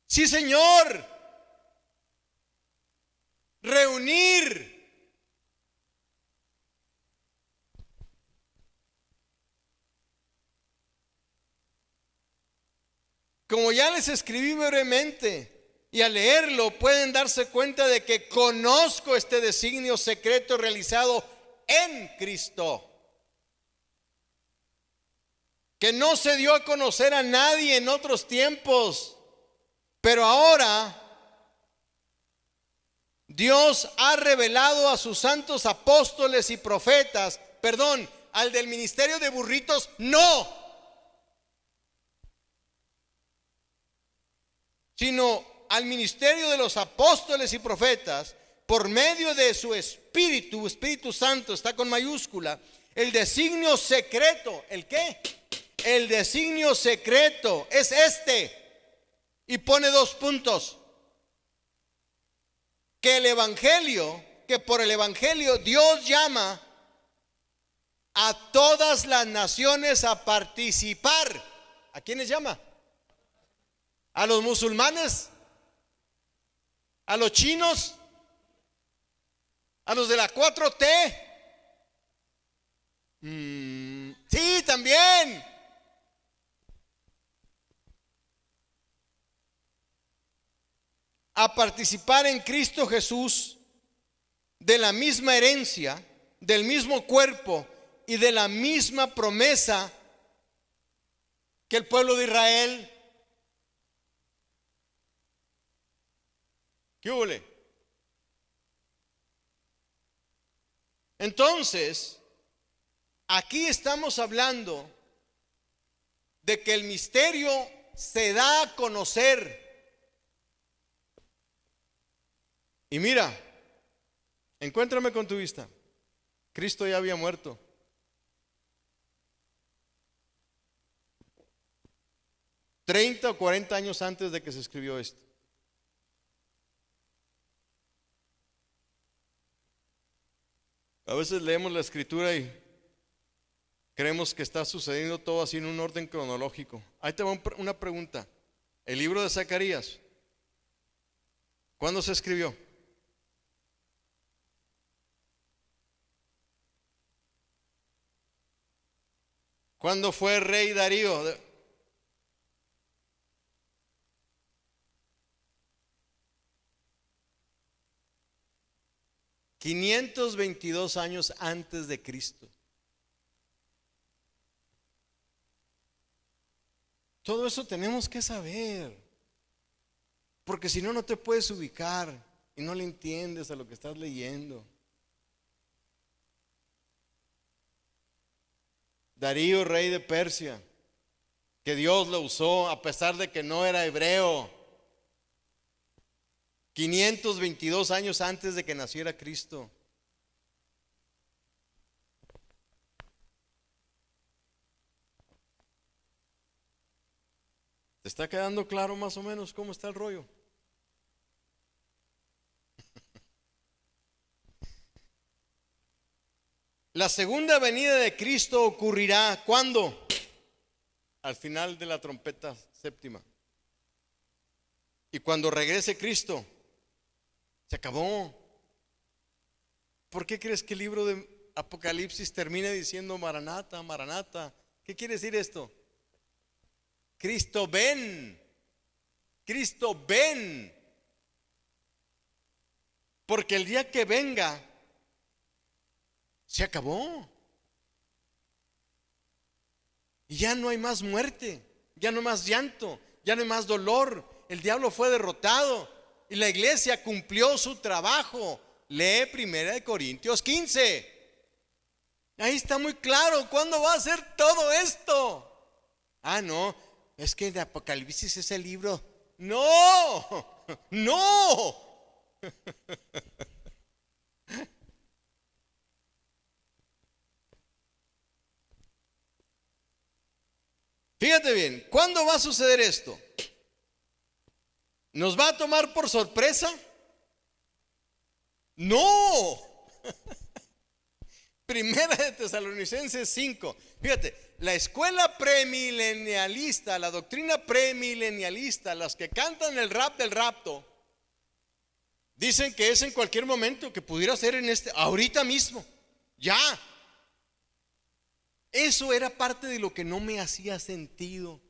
Speaker 1: Sí, Señor. Reunir. Como ya les escribí brevemente, y al leerlo pueden darse cuenta de que conozco este designio secreto realizado en Cristo, que no se dio a conocer a nadie en otros tiempos, pero ahora Dios ha revelado a sus santos apóstoles y profetas, perdón, al del ministerio de burritos, no, sino al ministerio de los apóstoles y profetas, por medio de su Espíritu, Espíritu Santo, está con mayúscula, el designio secreto. ¿El qué? El designio secreto es este, y pone 2 puntos, que el evangelio, que por el evangelio Dios llama a todas las naciones a participar. ¿A quiénes llama? ¿A los musulmanes? ¿A los chinos? ¿A los de la 4T? Sí, también. A participar en Cristo Jesús de la misma herencia, del mismo cuerpo y de la misma promesa que el pueblo de Israel. ¿Qué hubo? Entonces, aquí estamos hablando de que el misterio se da a conocer. Y mira, encuéntrame con tu vista. Cristo ya había muerto. ¿30 o 40 años antes de que se escribió esto? A veces leemos la escritura y creemos que está sucediendo todo así en un orden cronológico. Ahí te va una pregunta. El libro de Zacarías, ¿cuándo se escribió? ¿Cuándo fue rey Darío? 522 años antes de Cristo. Todo eso tenemos que saber, porque si no, no te puedes ubicar y no le entiendes a lo que estás leyendo. Darío, rey de Persia, que Dios lo usó a pesar de que no era hebreo, 522 años antes de que naciera Cristo. ¿Te está quedando claro más o menos cómo está el rollo? La segunda venida de Cristo ocurrirá ¿cuándo? Al final de la trompeta séptima. Y cuando regrese Cristo, se acabó. ¿Por qué crees que el libro de Apocalipsis termina diciendo Maranata, Maranata? ¿Qué quiere decir esto? Cristo ven, Cristo ven. Porque el día que venga, se acabó. Y ya no hay más muerte, ya no hay más llanto, ya no hay más dolor. El diablo fue derrotado y la iglesia cumplió su trabajo. Lee 1 Corintios 15. Ahí está muy claro cuándo va a ser todo esto. Ah, no, es que de Apocalipsis es el libro. No, no. Fíjate bien, ¿cuándo va a suceder esto? ¿Nos va a tomar por sorpresa? No. Primera de Tesalonicenses 5. Fíjate, la escuela premilenialista, la doctrina premilenialista, las que cantan el rap del rapto, dicen que es en cualquier momento, que pudiera ser ahorita mismo, ya. Eso era parte de lo que no me hacía sentido.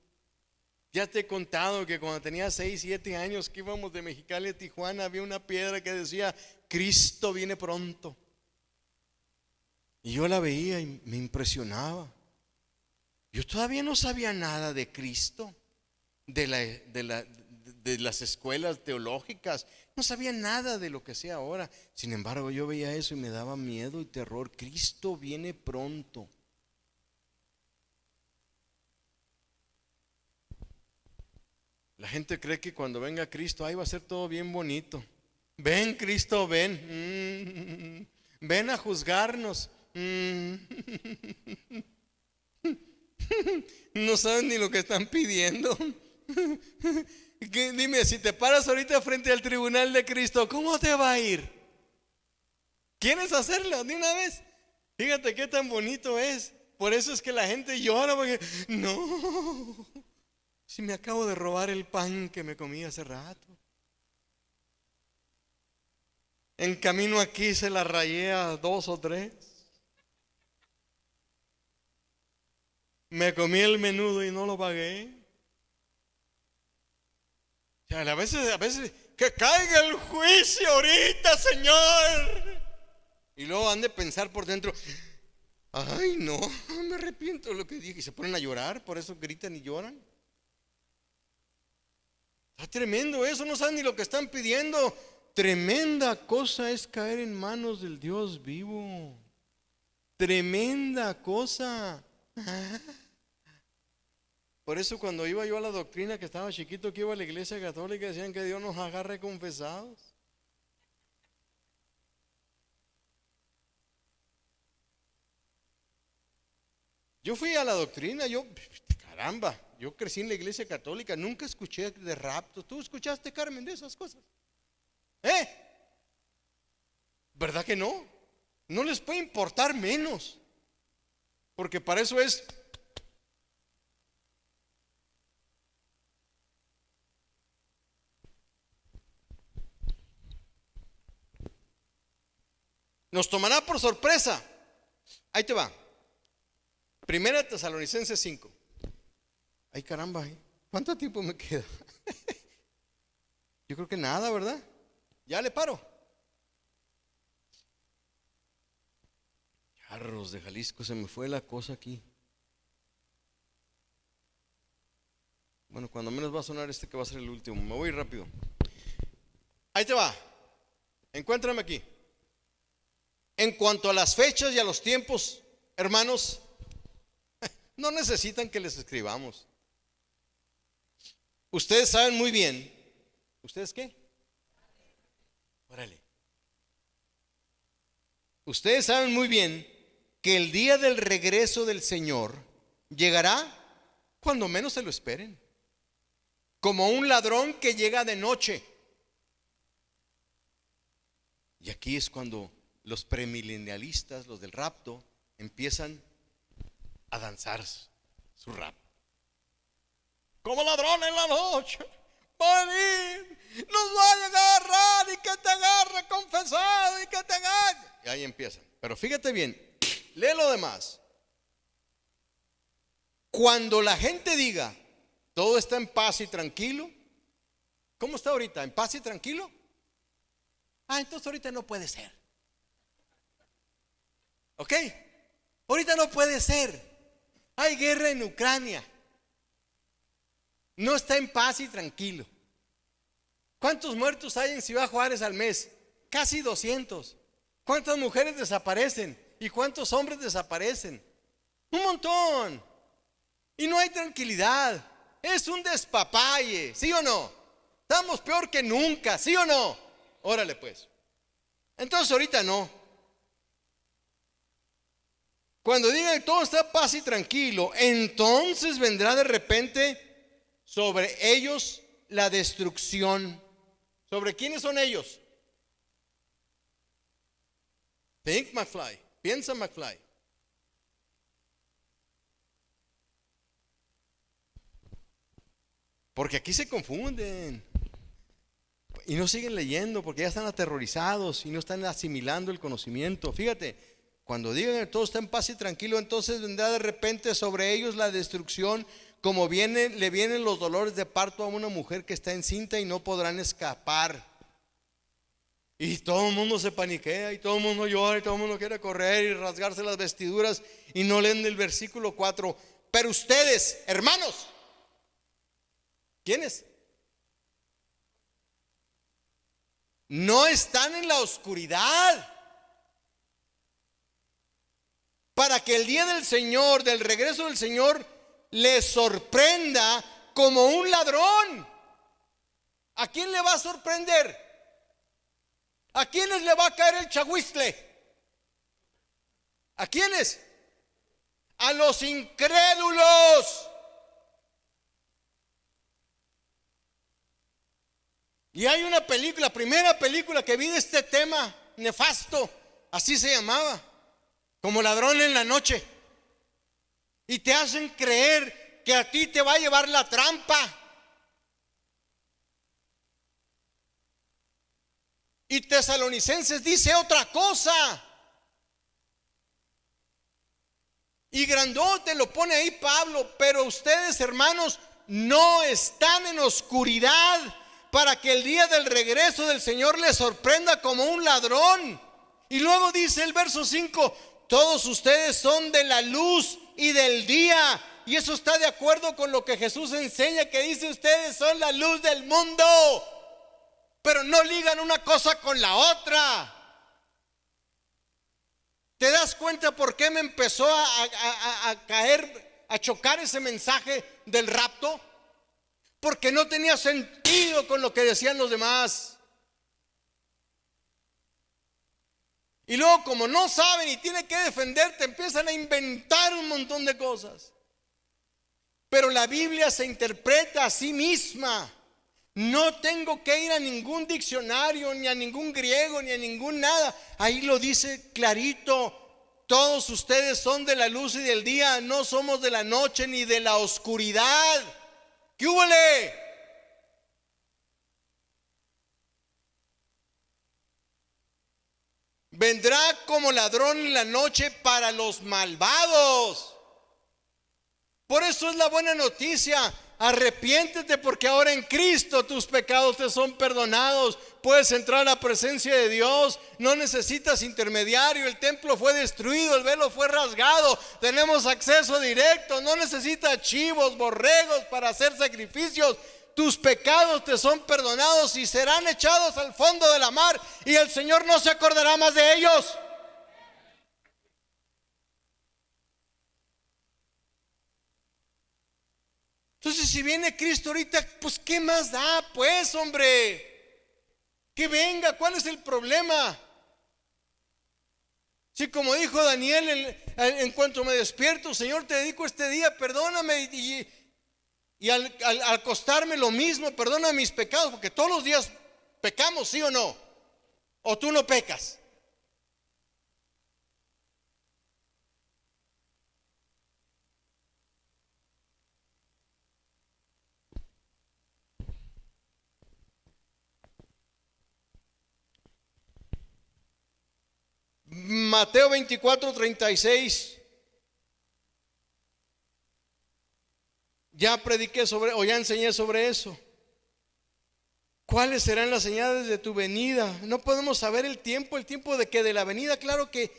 Speaker 1: Ya te he contado que cuando tenía 6, 7 años que íbamos de Mexicali a Tijuana, había una piedra que decía Cristo viene pronto. Y yo la veía y me impresionaba. Yo todavía no sabía nada de Cristo, de las escuelas teológicas. No sabía nada de lo que sea ahora. Sin embargo, yo veía eso y me daba miedo y terror. Cristo viene pronto. La gente cree que cuando venga Cristo, ahí va a ser todo bien bonito. Ven, Cristo, ven. Ven a juzgarnos. No saben ni lo que están pidiendo. Dime, si te paras ahorita frente al tribunal de Cristo, ¿cómo te va a ir? ¿Quieres hacerlo de una vez? Fíjate qué tan bonito es. Por eso es que la gente llora, porque no, si me acabo de robar el pan que me comí hace rato. En camino aquí se la rayé a 2 o 3. Me comí el menudo y no lo pagué. O sea, a veces que caiga el juicio ahorita, Señor. Y luego han de pensar por dentro, ay no, me arrepiento de lo que dije. Y se ponen a llorar, por eso gritan y lloran. Está tremendo eso, no saben ni lo que están pidiendo. Tremenda cosa es caer en manos del Dios vivo. Tremenda cosa. Por eso cuando iba yo a la doctrina, que estaba chiquito, que iba a la iglesia católica, decían que Dios nos agarre confesados. Yo fui a la doctrina, caramba, yo crecí en la iglesia católica, nunca escuché de rapto. ¿Tú escuchaste, Carmen, de esas cosas? ¿Verdad que no? No les puede importar menos, porque para eso es. Nos tomará por sorpresa. Ahí te va. Primera Tesalonicenses 5. Ay, caramba, ¿cuánto tiempo me queda? Yo creo que nada, ¿verdad? Ya le paro. Charros de Jalisco, se me fue la cosa aquí. Bueno, cuando menos va a sonar que va a ser el último. Me voy rápido. Ahí te va. Encuéntrame aquí. En cuanto a las fechas y a los tiempos, hermanos, no necesitan que les escribamos. Ustedes saben muy bien. ¿Ustedes qué? Órale. Ustedes saben muy bien que el día del regreso del Señor llegará cuando menos se lo esperen. como un ladrón que llega de noche. Y aquí es cuando los premilenialistas, los del rapto, empiezan a danzar su rap. Como ladrón en la noche, va a venir, nos va a agarrar y que te agarre confesado y que te agarre. Y ahí empiezan. Pero fíjate bien, lee lo demás. Cuando la gente diga, todo está en paz y tranquilo. ¿Cómo está ahorita? ¿En paz y tranquilo? Entonces ahorita no puede ser. ¿Ok? Ahorita no puede ser. Hay guerra en Ucrania. No está en paz y tranquilo. ¿Cuántos muertos hay en Ciudad Juárez al mes? Casi 200. ¿Cuántas mujeres desaparecen? ¿Y cuántos hombres desaparecen? Un montón. Y no hay tranquilidad. Es un despapalle, ¿sí o no? Estamos peor que nunca, ¿sí o no? Órale pues. Entonces ahorita no. Cuando digan que todo está en paz y tranquilo, entonces vendrá de repente sobre ellos la destrucción. ¿Sobre quiénes son ellos? Think, McFly. Piensa, McFly. Porque aquí se confunden y no siguen leyendo porque ya están aterrorizados y no están asimilando el conocimiento. Fíjate, cuando digan que todo está en paz y tranquilo, entonces vendrá de repente sobre ellos la destrucción, como le vienen los dolores de parto a una mujer que está encinta y no podrán escapar. Y todo el mundo se paniquea y todo el mundo llora y todo el mundo quiere correr y rasgarse las vestiduras y no leen el versículo 4. Pero ustedes, hermanos, ¿quiénes? No están en la oscuridad, para que el día del Señor, del regreso del Señor, les sorprenda como un ladrón. ¿A quién le va a sorprender? ¿A quiénes le va a caer el chahuizle? ¿A quiénes? A los incrédulos. Y hay una película, la primera película que vi de este tema nefasto, así se llamaba, como ladrón en la noche. Y te hacen creer que a ti te va a llevar la trampa. Y Tesalonicenses dice otra cosa. Y grandote lo pone ahí Pablo. Pero ustedes, hermanos, no están en oscuridad, para que el día del regreso del Señor les sorprenda como un ladrón. Y luego dice el verso 5: todos ustedes son de la luz y del día. Y eso está de acuerdo con lo que Jesús enseña, que dice: ustedes son la luz del mundo. Pero no ligan una cosa con la otra. ¿Te das cuenta por qué me empezó a caer, a chocar ese mensaje del rapto? Porque no tenía sentido con lo que decían los demás. Y luego, como no saben y tienen que defenderte, empiezan a inventar un montón de cosas. Pero la Biblia se interpreta a sí misma. No tengo que ir a ningún diccionario, ni a ningún griego, ni a ningún nada. Ahí lo dice clarito: todos ustedes son de la luz y del día, no somos de la noche ni de la oscuridad. ¿Qué húbole? Vendrá como ladrón en la noche para los malvados. Por eso es la buena noticia. Arrepiéntete, porque ahora en Cristo tus pecados te son perdonados. Puedes entrar a la presencia de Dios. No necesitas intermediario. El templo fue destruido, el velo fue rasgado. Tenemos acceso directo. No necesitas chivos, borregos para hacer sacrificios. Tus pecados te son perdonados y serán echados al fondo de la mar, y el Señor no se acordará más de ellos. Entonces, si viene Cristo ahorita, pues ¿qué más da? Pues, hombre, que venga. ¿Cuál es el problema? Si, como dijo Daniel, en cuanto me despierto, Señor, te dedico este día, perdóname. Y al acostarme lo mismo, perdona mis pecados, porque todos los días pecamos, ¿sí o no? ¿O tú no pecas? Mateo 24:36. Ya prediqué sobre, o ya enseñé sobre eso. ¿Cuáles serán las señales de tu venida? No podemos saber el tiempo de que de la venida. Claro que,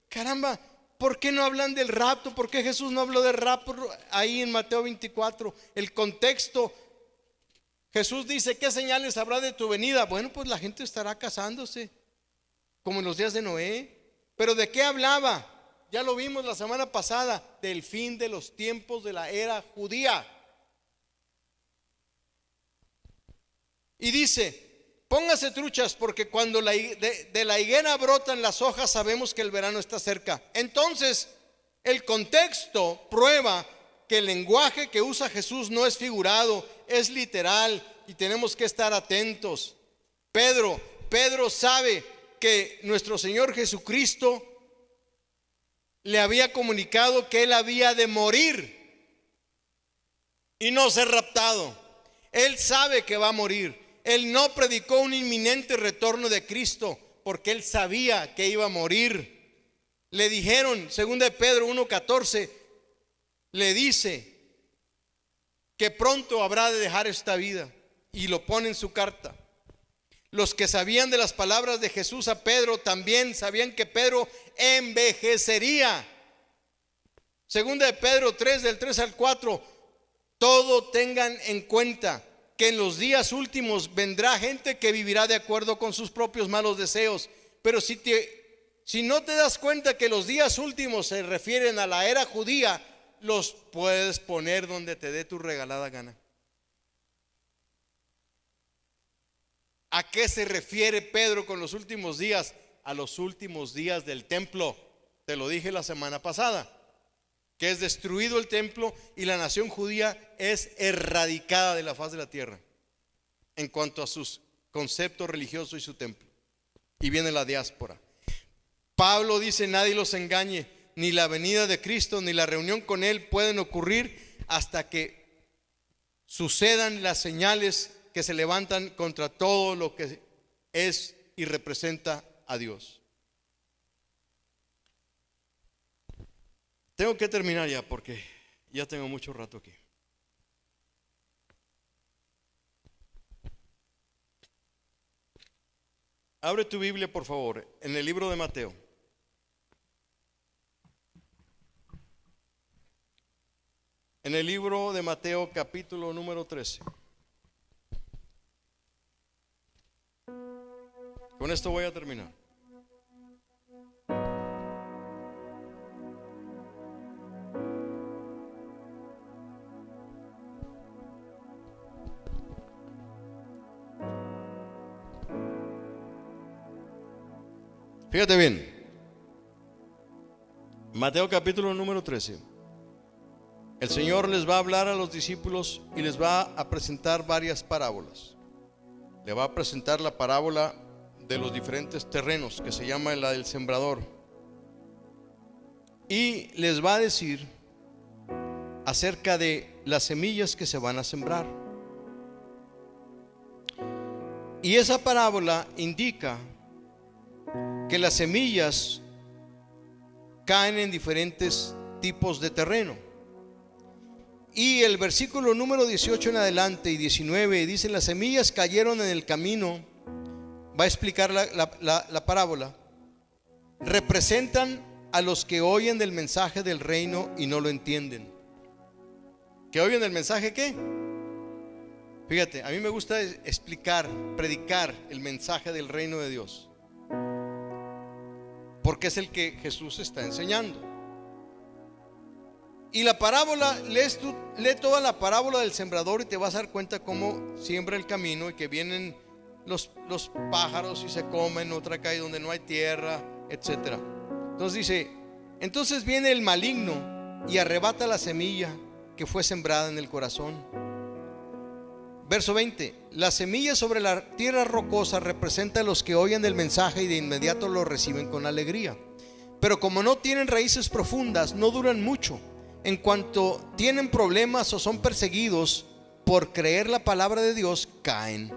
Speaker 1: caramba, ¿por qué no hablan del rapto? ¿Por qué Jesús no habló del rapto ahí en Mateo 24? El contexto, Jesús dice: ¿qué señales habrá de tu venida? Bueno, pues la gente estará casándose, como en los días de Noé. ¿Pero de qué hablaba? Ya lo vimos la semana pasada, del fin de los tiempos de la era judía. Y dice: póngase truchas, porque cuando de la higuera brotan las hojas, sabemos que el verano está cerca. Entonces, el contexto prueba que el lenguaje que usa Jesús no es figurado, es literal, y tenemos que estar atentos. Pedro sabe que nuestro Señor Jesucristo le había comunicado que él había de morir y no ser raptado. Él sabe que va a morir. Él no predicó un inminente retorno de Cristo porque él sabía que iba a morir. Le dijeron, 2 de Pedro 1:14, le dice que pronto habrá de dejar esta vida, y lo pone en su carta. Los que sabían de las palabras de Jesús a Pedro también sabían que Pedro envejecería. 2 de Pedro 3, del 3 al 4, todo tengan en cuenta que en los días últimos vendrá gente que vivirá de acuerdo con sus propios malos deseos. Pero si no te das cuenta que los días últimos se refieren a la era judía, los puedes poner donde te dé tu regalada gana. ¿A qué se refiere Pedro con los últimos días? A los últimos días del templo. Te lo dije la semana pasada, que es destruido el templo y la nación judía es erradicada de la faz de la tierra en cuanto a sus conceptos religiosos y su templo. Y viene la diáspora. Pablo dice: nadie los engañe, ni la venida de Cristo ni la reunión con él pueden ocurrir hasta que sucedan las señales que se levantan contra todo lo que es y representa a Dios. Tengo que terminar ya porque ya tengo mucho rato aquí. Abre tu Biblia, por favor, en el libro de Mateo. En el libro de Mateo, capítulo número 13. Con esto voy a terminar. Fíjate bien, Mateo capítulo número 13. El Señor les va a hablar a los discípulos y les va a presentar varias parábolas. Le va a presentar la parábola de los diferentes terrenos, que se llama la del sembrador, y les va a decir acerca de las semillas que se van a sembrar. Y esa parábola indica que las semillas caen en diferentes tipos de terreno. Y el versículo número 18 en adelante y 19 dicen: las semillas cayeron en el camino. Va a explicar la parábola. Representan a los que oyen del mensaje del reino y no lo entienden. ¿Que oyen el mensaje qué? Fíjate, a mí me gusta explicar, predicar el mensaje del reino de Dios, porque es el que Jesús está enseñando. Y la parábola, lee toda la parábola del sembrador y te vas a dar cuenta cómo siembra el camino y que vienen los pájaros y se comen, otra cae donde no hay tierra, etcétera. Entonces dice: entonces viene el maligno y arrebata la semilla que fue sembrada en el corazón. Verso 20: la semilla sobre la tierra rocosa representa a los que oyen el mensaje y de inmediato lo reciben con alegría. Pero como no tienen raíces profundas, no duran mucho. En cuanto tienen problemas o son perseguidos por creer la palabra de Dios, caen.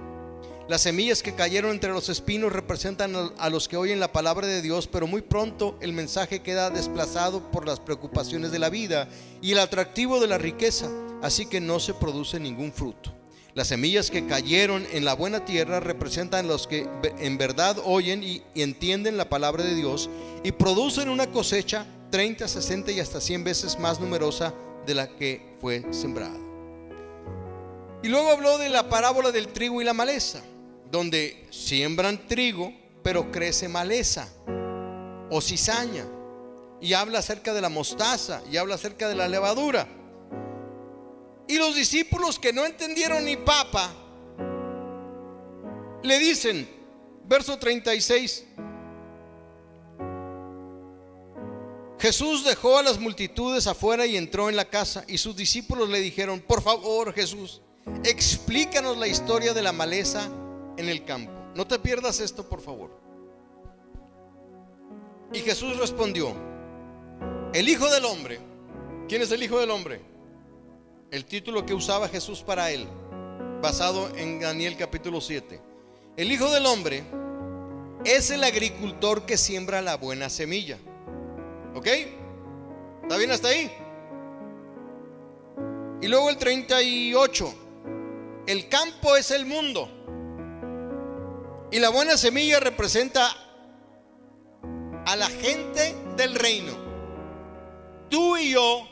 Speaker 1: Las semillas que cayeron entre los espinos representan a los que oyen la palabra de Dios, pero muy pronto el mensaje queda desplazado por las preocupaciones de la vida y el atractivo de la riqueza, así que no se produce ningún fruto. Las semillas que cayeron en la buena tierra representan a los que en verdad oyen y entienden la palabra de Dios y producen una cosecha 30, 60 y hasta 100 veces más numerosa de la que fue sembrada. Y luego habló de la parábola del trigo y la maleza, donde siembran trigo pero crece maleza o cizaña, y habla acerca de la mostaza y habla acerca de la levadura. Y los discípulos, que no entendieron ni papa, le dicen, verso 36: Jesús dejó a las multitudes afuera y entró en la casa, y sus discípulos le dijeron: por favor, Jesús, explícanos la historia de la maleza en el campo. No te pierdas esto, por favor. Y Jesús respondió: el Hijo del Hombre. ¿Quién es el Hijo del Hombre? El título que usaba Jesús para él, basado en Daniel capítulo 7. El Hijo del Hombre es el agricultor que siembra la buena semilla. ¿Ok? ¿Está bien hasta ahí? Y luego el 38: el campo es el mundo, y la buena semilla representa a la gente del reino. Tú y yo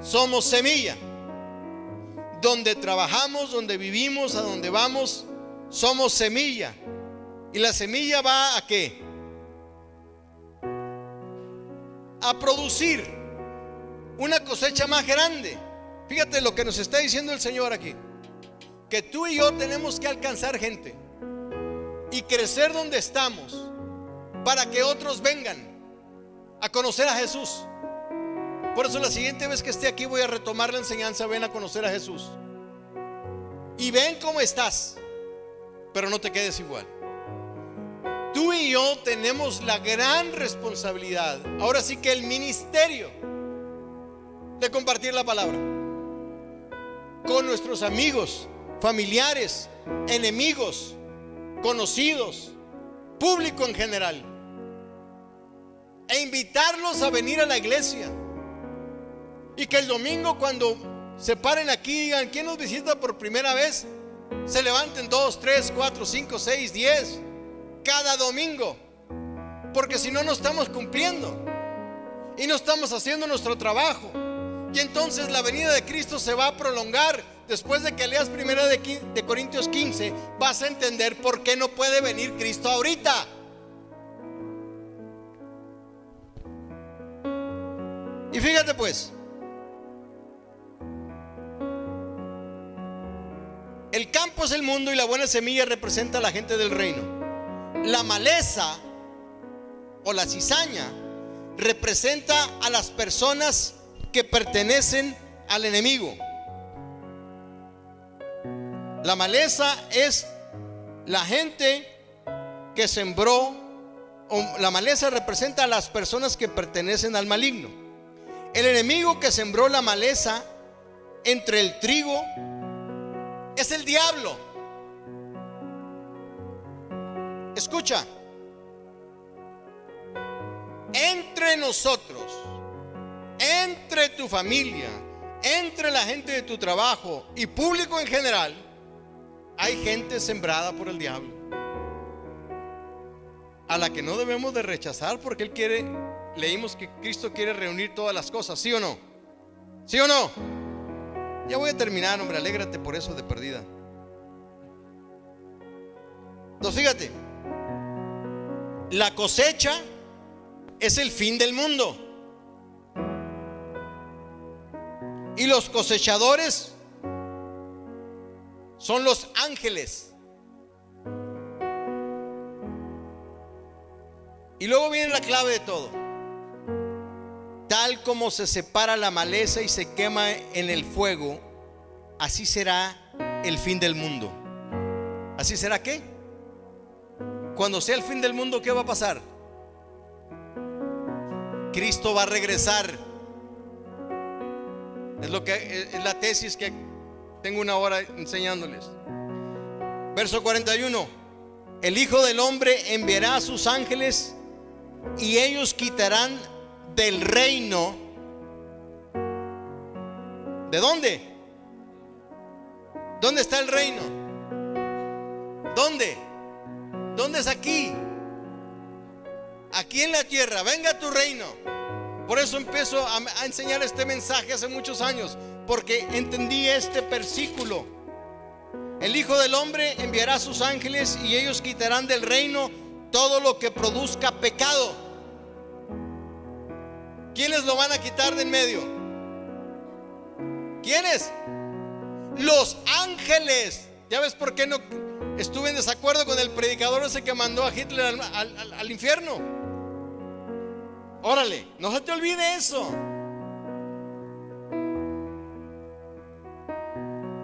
Speaker 1: somos semilla. Donde trabajamos, donde vivimos, a donde vamos, somos semilla. Y la semilla va ¿a qué? A producir una cosecha más grande. Fíjate lo que nos está diciendo el Señor aquí: que tú y yo tenemos que alcanzar gente y crecer donde estamos, para que otros vengan a conocer a Jesús. Por eso la siguiente vez que esté aquí voy a retomar la enseñanza: ven a conocer a Jesús y ven cómo estás, pero no te quedes igual. Tú y yo tenemos la gran responsabilidad, ahora sí que el ministerio, de compartir la palabra con nuestros amigos, familiares, enemigos, conocidos, público en general, e invitarlos a venir a la iglesia. Y que el domingo, cuando se paren aquí, digan: ¿quién nos visita por primera vez? Se levanten 2, 3, 4, 5, 6, 10 cada domingo. Porque si no, no estamos cumpliendo y no estamos haciendo nuestro trabajo. Y entonces la venida de Cristo se va a prolongar. Después de que leas 1 de Corintios 15, vas a entender por qué no puede venir Cristo ahorita. Y fíjate pues, el campo es el mundo y la buena semilla representa a la gente del reino. La maleza o la cizaña representa a las personas que pertenecen al enemigo. La maleza es la gente que sembró, o la maleza representa a las personas que pertenecen al maligno. El enemigo que sembró la maleza entre el trigo es el diablo. Escucha, entre nosotros, entre tu familia, entre la gente de tu trabajo y público en general, hay gente sembrada por el diablo, a la que no debemos de rechazar, porque él quiere, leímos que Cristo quiere reunir todas las cosas. ¿Sí o no? ¿Sí o no? Ya voy a terminar, hombre, alégrate por eso de perdida. Entonces fíjate, la cosecha es el fin del mundo, y los cosechadores son los ángeles. Y luego viene la clave de todo: tal como se separa la maleza y se quema en el fuego, así será el fin del mundo. ¿Así será qué? Cuando sea el fin del mundo, ¿qué va a pasar? Cristo va a regresar. Es la tesis que tengo una hora enseñándoles. Verso 41. El Hijo del Hombre enviará a sus ángeles y ellos quitarán del reino. ¿De dónde? ¿Dónde está el reino? ¿Dónde? ¿Dónde es aquí? Aquí en la tierra. Venga tu reino. Por eso empiezo a enseñar este mensaje hace muchos años, porque entendí este versículo. El Hijo del Hombre enviará a sus ángeles y ellos quitarán del reino todo lo que produzca pecado. ¿Quiénes lo van a quitar de en medio? ¿Quiénes? Los ángeles. ¿Ya ves por qué no estuve en desacuerdo con el predicador ese que mandó a Hitler al infierno? Órale, no se te olvide eso.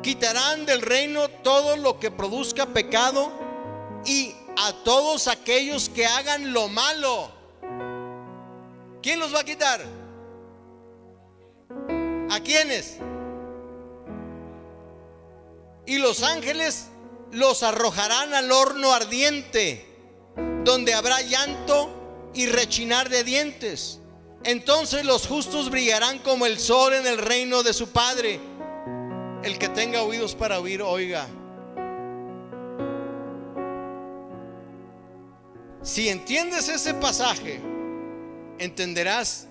Speaker 1: Quitarán del reino todo lo que produzca pecado y a todos aquellos que hagan lo malo. ¿Quién los va a quitar? ¿A quiénes? Y los ángeles los arrojarán al horno ardiente, donde habrá llanto y rechinar de dientes. Entonces los justos brillarán como el sol en el reino de su Padre. El que tenga oídos para oír, oiga. Si entiendes ese pasaje, entenderás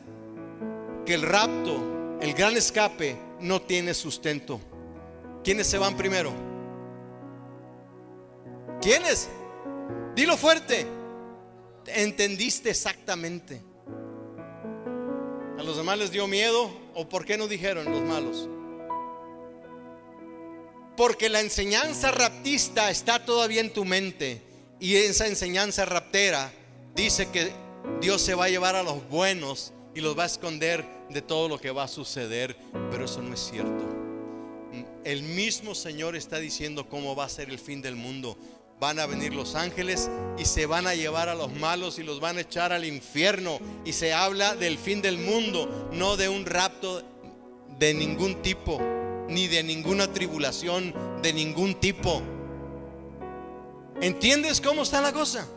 Speaker 1: que el rapto, el gran escape, no tiene sustento. ¿Quiénes se van primero? ¿Quiénes? Dilo fuerte. Entendiste exactamente. ¿A los demás les dio miedo? ¿O por qué no dijeron los malos? Porque la enseñanza raptista está todavía en tu mente. Y esa enseñanza raptera dice que Dios se va a llevar a los buenos y los va a esconder de todo lo que va a suceder. Pero eso no es cierto. El mismo Señor está diciendo cómo va a ser el fin del mundo. Van a venir los ángeles y se van a llevar a los malos y los van a echar al infierno. Y se habla del fin del mundo, no de un rapto de ningún tipo, ni de ninguna tribulación de ningún tipo. ¿Entiendes cómo está la cosa?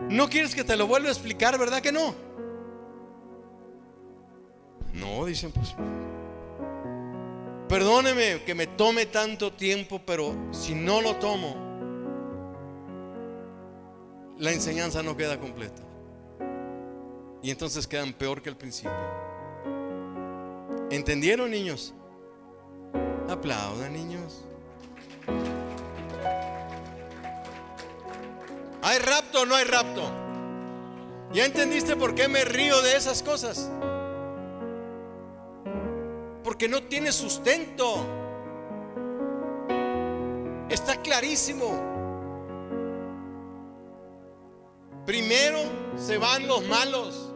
Speaker 1: ¿No quieres que te lo vuelva a explicar, verdad que no? No, dicen, pues perdóneme que me tome tanto tiempo, pero si no lo tomo, la enseñanza no queda completa. Y entonces quedan peor que al principio. ¿Entendieron, niños? Aplaudan, niños. ¿Hay rapto o no hay rapto? ¿Ya entendiste por qué me río de esas cosas? Porque no tiene sustento. Está clarísimo. Primero se van los malos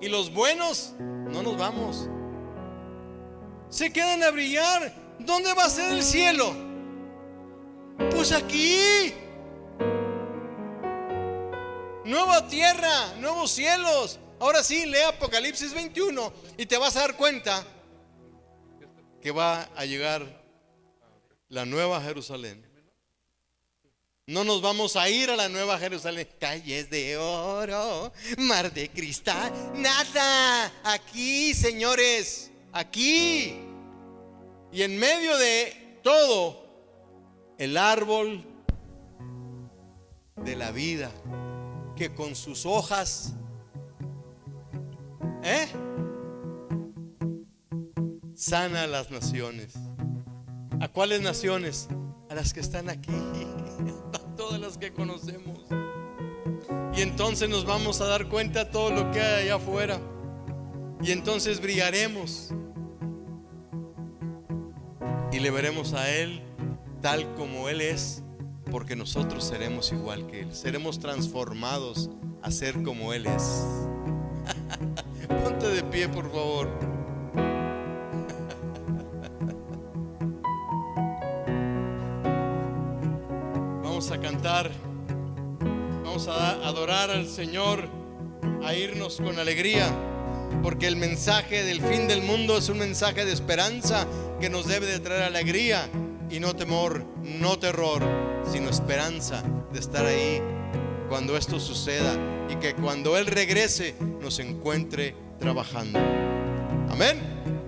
Speaker 1: y los buenos no nos vamos. Se quedan a brillar. ¿Dónde va a ser el cielo? Pues aquí. Nueva tierra, nuevos cielos. Ahora sí, lee Apocalipsis 21 y te vas a dar cuenta que va a llegar la nueva Jerusalén. No nos vamos a ir a la nueva Jerusalén, calles de oro, mar de cristal, nada. Aquí, señores, aquí. Y en medio de todo, el árbol de la vida, que con sus hojas sana a las naciones. ¿A cuáles naciones? A las que están aquí, a todas las que conocemos. Y entonces nos vamos a dar cuenta de todo lo que hay allá afuera. Y entonces brillaremos y le veremos a Él tal como Él es, porque nosotros seremos igual que Él. Seremos transformados a ser como Él es. Ponte de pie, por favor. Vamos a cantar, vamos a adorar al Señor, a irnos con alegría, porque el mensaje del fin del mundo es un mensaje de esperanza que nos debe de traer alegría y no temor, no terror, sino esperanza de estar ahí cuando esto suceda y que cuando Él regrese nos encuentre trabajando. Amén.